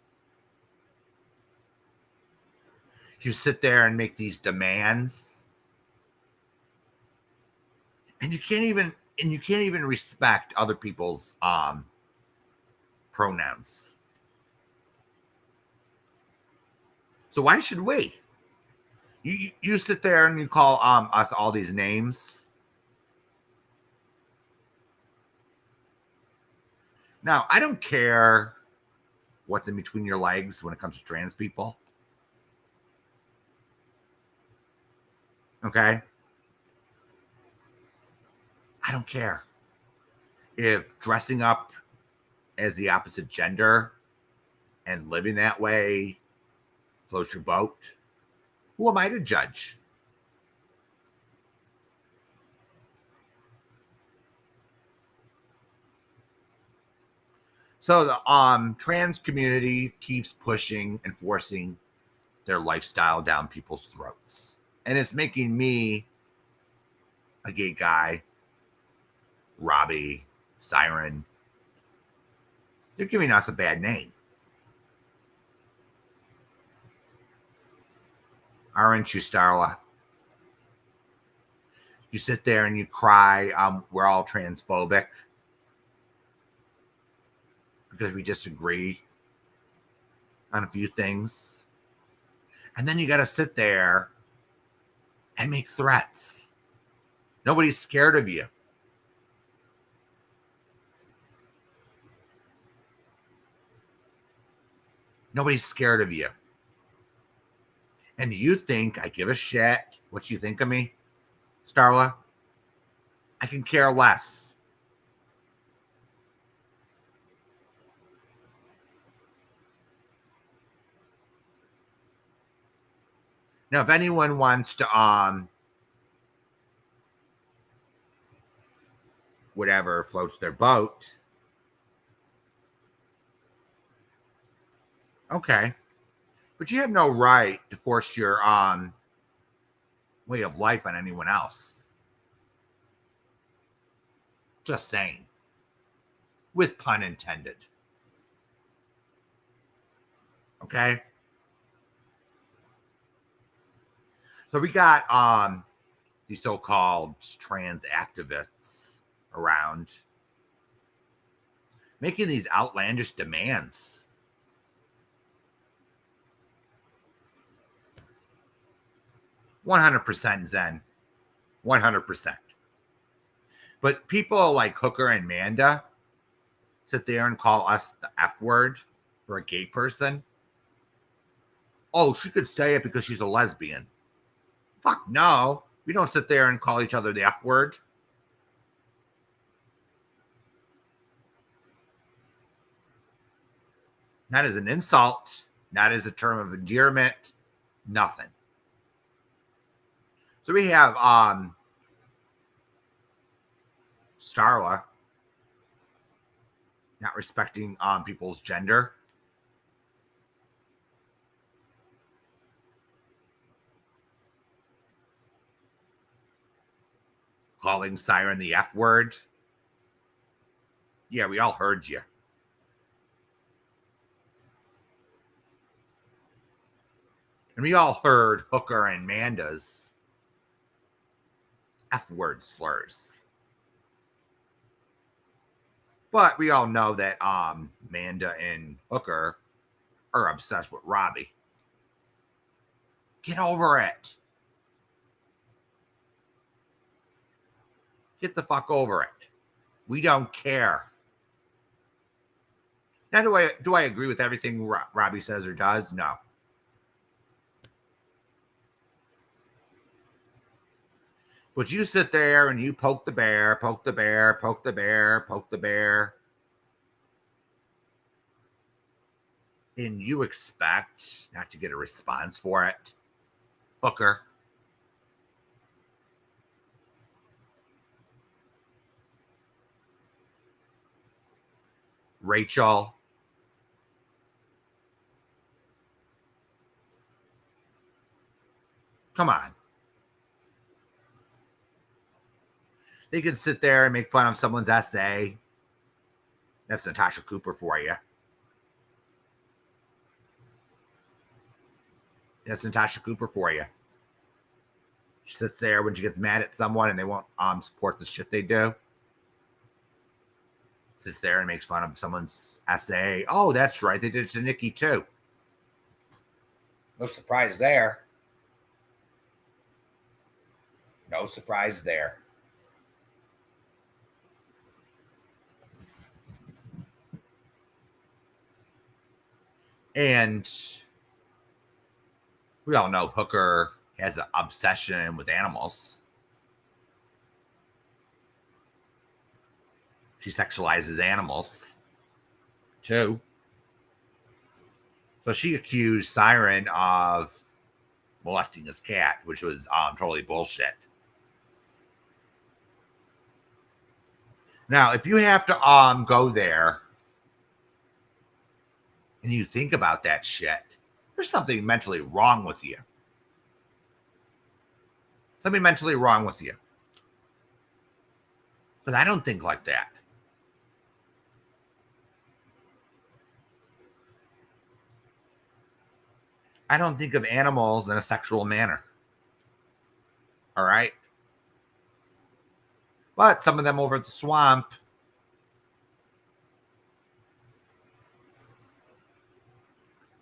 You sit there and make these demands. And you can't even respect other people's pronouns. So why should we? You sit there and you call us all these names. Now, I don't care what's in between your legs when it comes to trans people. Okay? I don't care. If dressing up as the opposite gender and living that way floats your boat, who am I to judge? So the trans community keeps pushing and forcing their lifestyle down people's throats. And it's making me a gay guy, Robbie, Siren. They're giving us a bad name. Aren't you, Starla? You sit there and you cry, we're all transphobic because we disagree on a few things. And then you got to sit there and make threats. Nobody's scared of you. Nobody's scared of you. And you think I give a shit what you think of me, Starla? I can care less. Now, if anyone wants to, whatever floats their boat, okay. But you have no right to force your way of life on anyone else. Just saying. With pun intended. Okay? So we got these so-called trans activists around making these outlandish demands. %100% Zen. 100%. But people like Hooker and Manda sit there and call us the F word for a gay person. Oh, she could say it because she's a lesbian. Fuck no. We don't sit there and call each other the F word. Not as an insult, not as a term of endearment, nothing. So we have Starla not respecting people's gender. Calling Siren the F word. Yeah, we all heard you. And we all heard Hooker and Manda's F word slurs. But we all know that Manda and Hooker are obsessed with Robbie. Get over it. Get the fuck over it. We don't care. Now, do I agree with everything Robbie says or does? No. But you sit there and you poke the bear, poke the bear, poke the bear, poke the bear. And you expect not to get a response for it. Hooker. Rachel. Come on. They can sit there and make fun of someone's essay. That's Natasha Cooper for you. That's Natasha Cooper for you. She sits there when she gets mad at someone and they won't support the shit they do. Sits there and makes fun of someone's essay. Oh, that's right. They did it to Nikki too. No surprise there. No surprise there. And we all know Hooker has an obsession with animals. She sexualizes animals too. So she accused Siren of molesting his cat, which was totally bullshit. Now, if you have to go there and you think about that shit, there's something mentally wrong with you. Something mentally wrong with you. But I don't think like that. I don't think of animals in a sexual manner. All right. But some of them over at the swamp.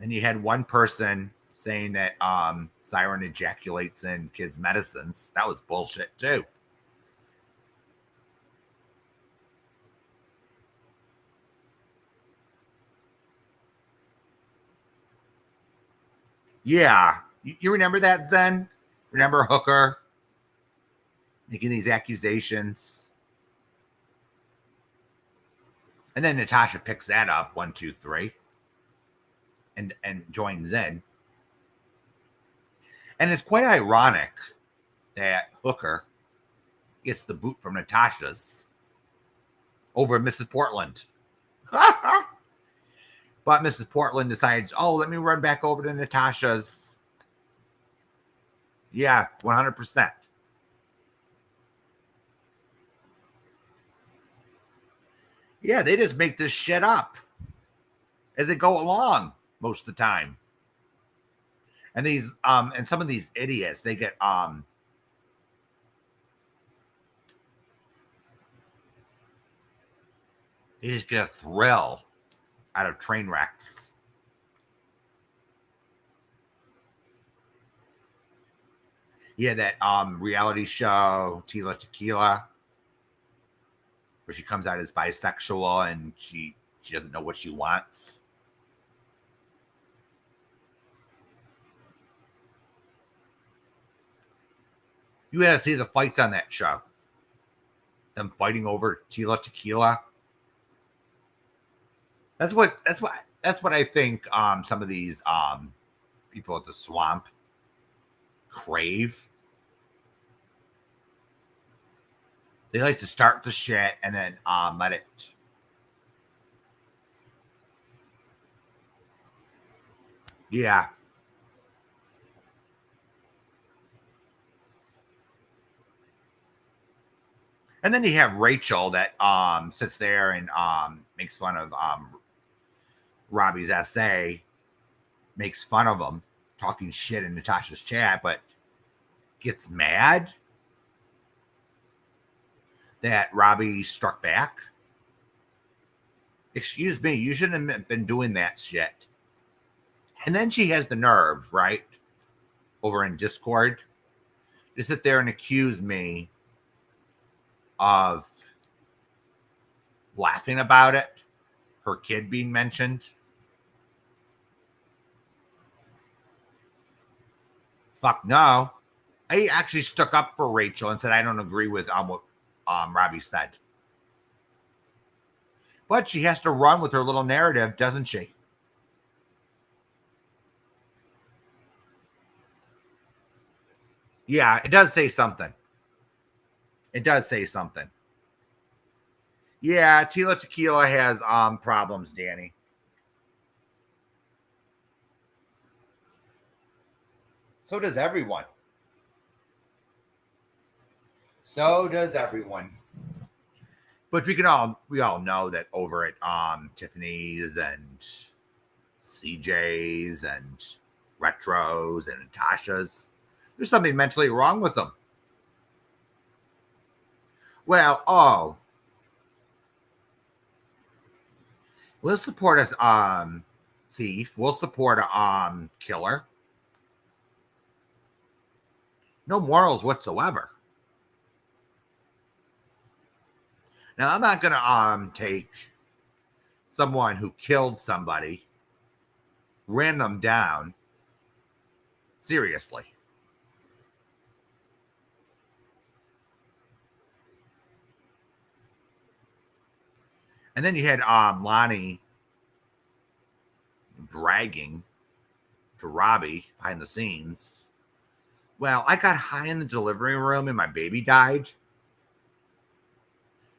Then you had one person saying that siren ejaculates in kids' medicines. That was bullshit too. Yeah. You remember that, Zen? Remember Hooker making these accusations? And then Natasha picks that up, 1, 2, 3, and joins in. And it's quite ironic that Hooker gets the boot from Natasha's over Mrs. Portland. But Mrs. Portland decides, oh, let me run back over to Natasha's. Yeah, 100%. Yeah, they just make this shit up as they go along most of the time. And these and some of these idiots, they get they just get a thrill out of train wrecks. Yeah, that reality show, Tila Tequila, where she comes out as bisexual and she doesn't know what she wants. You gotta see the fights on that show. Them fighting over Tila Tequila. That's what I think some of these people at the swamp crave. They like to start the shit and then let it. Yeah. And then you have Rachel that sits there and makes fun of Robbie's essay, makes fun of him, talking shit in Natasha's chat, but gets mad that Robbie struck back. Excuse me, you shouldn't have been doing that shit. And then she has the nerve, right, over in Discord, to sit there and accuse me of laughing about it, her kid being mentioned. Fuck no. I actually stuck up for Rachel and said I don't agree with what Robbie said. But she has to run with her little narrative, doesn't she? Yeah, it does say something. It does say something. Yeah, Tila Tequila has problems, Danny. So does everyone. So does everyone. But we all know that over at Tiffany's and CJ's and Retros and Natasha's, there's something mentally wrong with them. Well, we'll support a thief. We'll support a killer. No morals whatsoever. Now, I'm not gonna take someone who killed somebody, ran them down, seriously. And then you had Lonnie bragging to Robbie behind the scenes. Well, I got high in the delivery room and my baby died.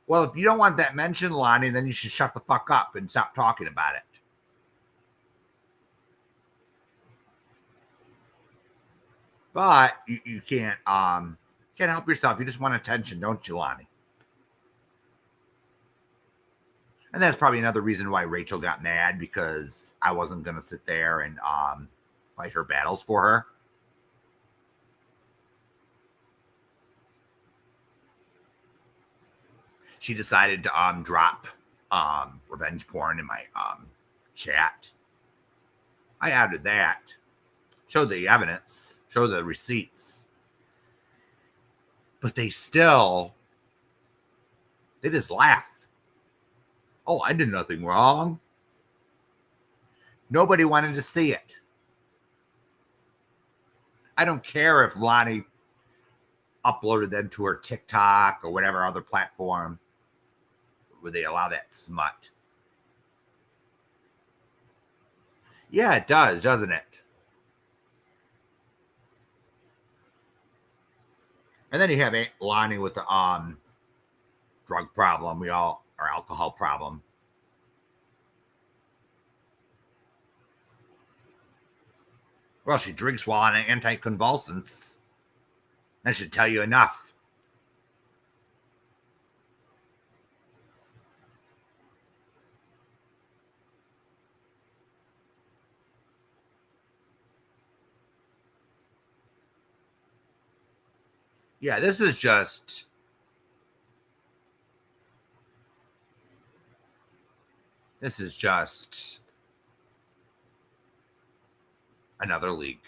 Well, if you don't want that mentioned, Lonnie, then you should shut the fuck up and stop talking about it. But you can't help yourself. You just want attention, don't you, Lonnie? And that's probably another reason why Rachel got mad, because I wasn't going to sit there and fight her battles for her. She decided to drop revenge porn in my chat. I added that, showed the evidence, showed the receipts, but they just laugh. Oh, I did nothing wrong. Nobody wanted to see it. I don't care if Lonnie uploaded them to her TikTok or whatever other platform where they allow that smut. Yeah, it does, doesn't it? And then you have Lonnie with the drug problem, or alcohol problem. Well, she drinks while on anticonvulsants. That should tell you enough. Yeah, this is just another leak.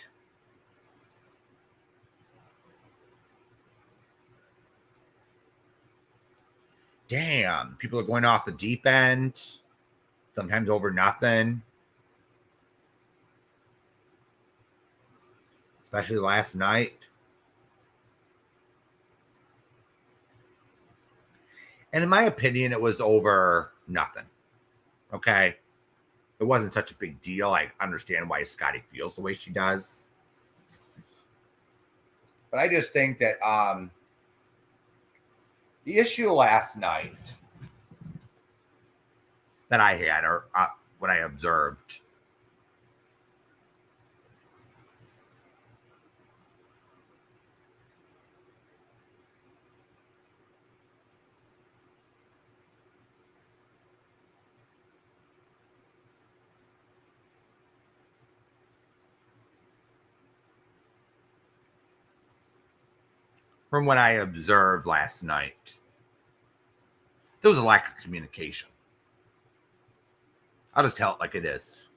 Damn, people are going off the deep end, sometimes over nothing. Especially last night. And in my opinion, it was over nothing. Okay. It wasn't such a big deal. I understand why Scotty feels the way she does. But I just think that the issue last night that I had, or what I observed, from what I observed last night, there was a lack of communication. I'll just tell it like it is.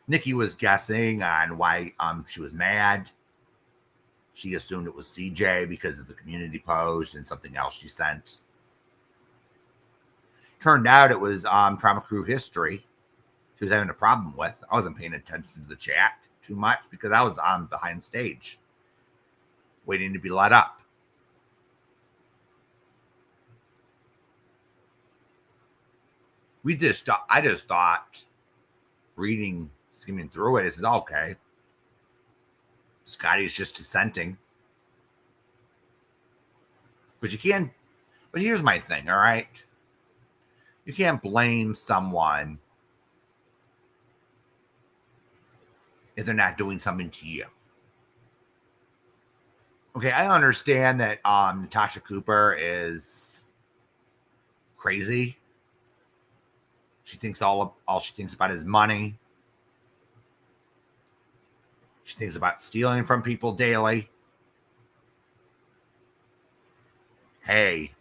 Nikki was guessing on why she was mad. She assumed it was CJ because of the community post and something else she sent. Turned out it was Trauma Crew History she was having a problem with. I wasn't paying attention to the chat too much because I was behind stage waiting to be let up. I just thought, skimming through it, it says, okay, Scotty's just dissenting. But here's my thing, all right? You can't blame someone if they're not doing something to you. Okay, I understand that Natasha Cooper is crazy. She thinks all she thinks about is money. She thinks about stealing from people daily. Hey.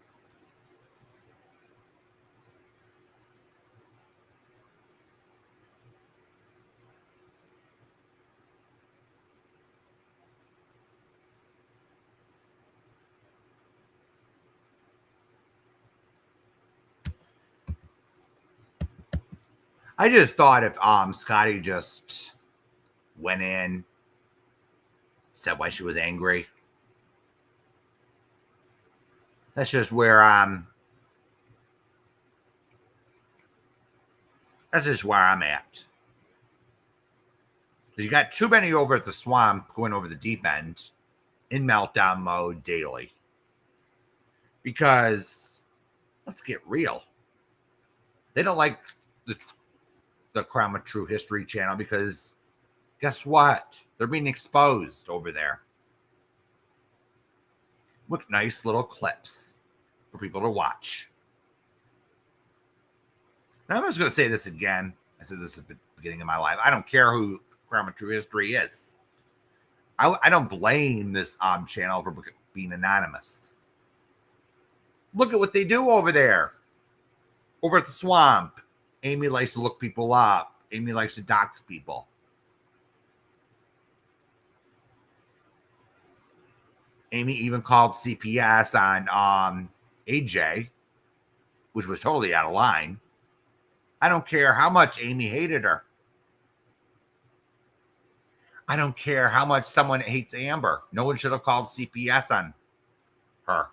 I just thought if Scotty just went in, said why she was angry. That's just where I'm at. You got too many over at the swamp going over the deep end in meltdown mode daily. Because let's get real. They don't like the Trauma True History channel because guess what? They're being exposed over there with nice little clips for people to watch. And I'm just going to say this again. I said this at the beginning of my life. I don't care who Crime True History is. I don't blame this channel for being anonymous. Look at what they do over there. Over at the swamp. Amy likes to look people up. Amy likes to dox people. Amy even called CPS on AJ, which was totally out of line. I don't care how much Amy hated her. I don't care how much someone hates Amber. No one should have called CPS on her.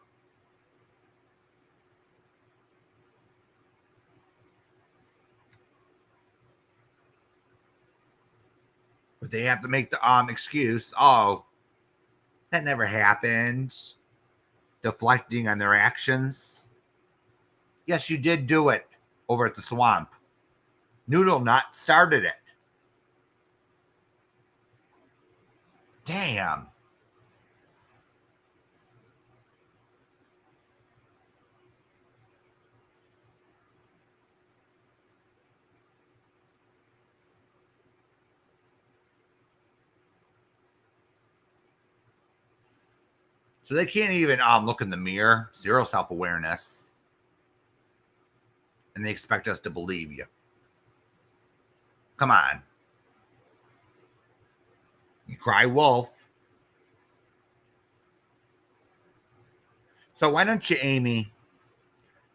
But they have to make the excuse, oh, that never happened. Deflecting on their actions. Yes, you did do it over at the swamp. Noodle Nut started it. Damn. So they can't even look in the mirror. Zero self-awareness. And they expect us to believe you. Come on. You cry wolf. So why don't you, Amy,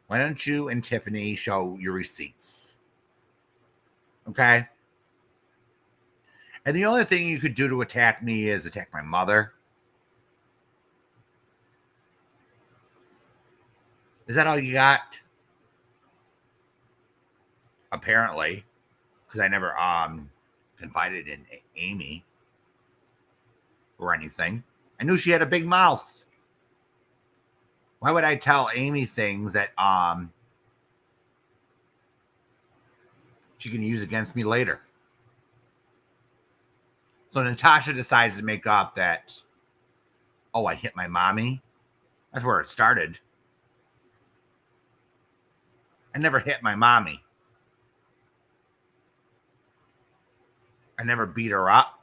why don't you and Tiffany show your receipts? Okay? And the only thing you could do to attack me is attack my mother. Is that all you got? Apparently. Because I never confided in Amy or anything. I knew she had a big mouth. Why would I tell Amy things that she can use against me later? So Natasha decides to make up that, oh, I hit my mommy. That's where it started. I never hit my mommy. I never beat her up.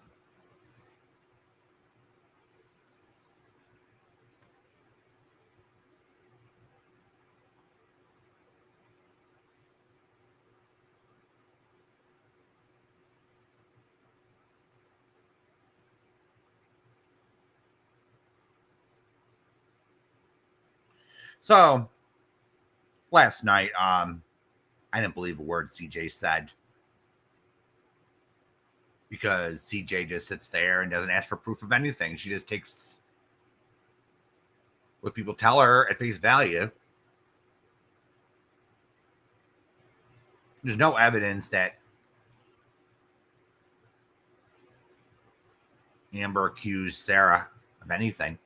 So last night, I didn't believe a word CJ said. Because CJ just sits there and doesn't ask for proof of anything. She just takes what people tell her at face value. There's no evidence that Amber accused Sarah of anything.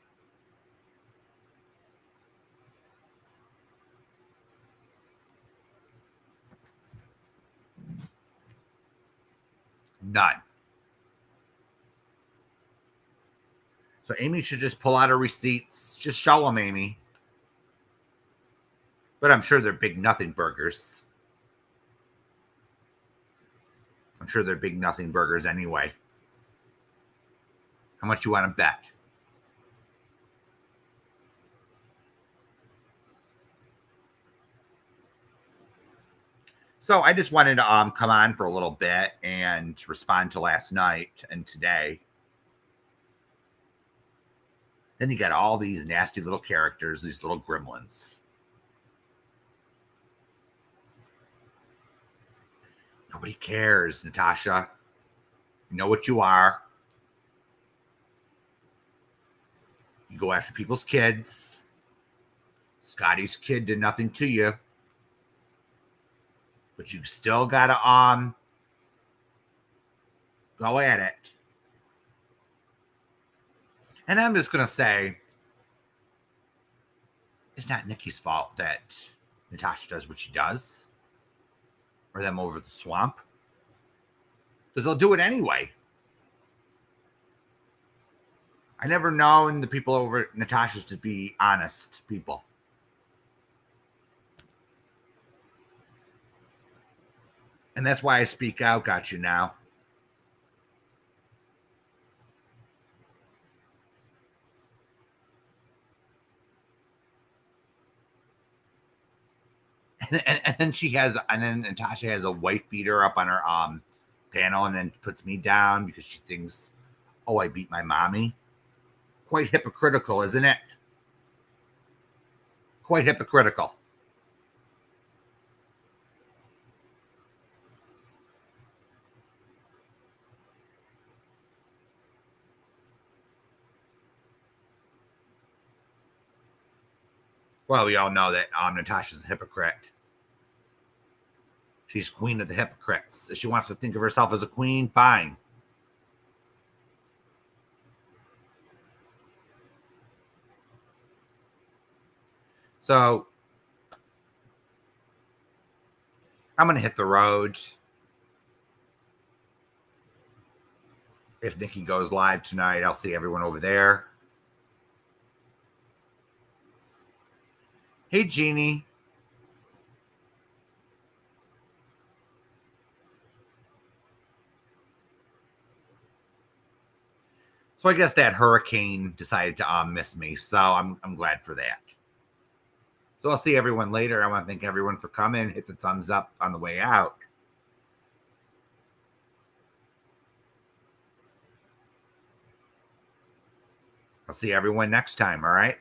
None. So Amy should just pull out her receipts. Just show them, Amy. But I'm sure they're big nothing burgers. I'm sure they're big nothing burgers anyway. How much you want to bet? So I just wanted to come on for a little bit and respond to last night and today. Then you got all these nasty little characters, these little gremlins. Nobody cares, Natasha. You know what you are. You go after people's kids. Scotty's kid did nothing to you. But you still gotta go at it. And I'm just gonna say, it's not Nikki's fault that Natasha does what she does. Or them over the swamp. Because they'll do it anyway. I never known the people over at Natasha's to be honest people. And that's why I speak out. Got you now. And then she has, and then Natasha has a wife beater up on her panel, and then puts me down because she thinks, oh, I beat my mommy. Quite hypocritical, isn't it? Quite hypocritical. Well, we all know that Natasha's a hypocrite. She's queen of the hypocrites. If she wants to think of herself as a queen, fine. So I'm going to hit the road. If Nikki goes live tonight, I'll see everyone over there. Hey, Jeannie. So I guess that hurricane decided to miss me. So I'm glad for that. So I'll see everyone later. I want to thank everyone for coming. Hit the thumbs up on the way out. I'll see everyone next time. All right.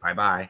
Bye-bye.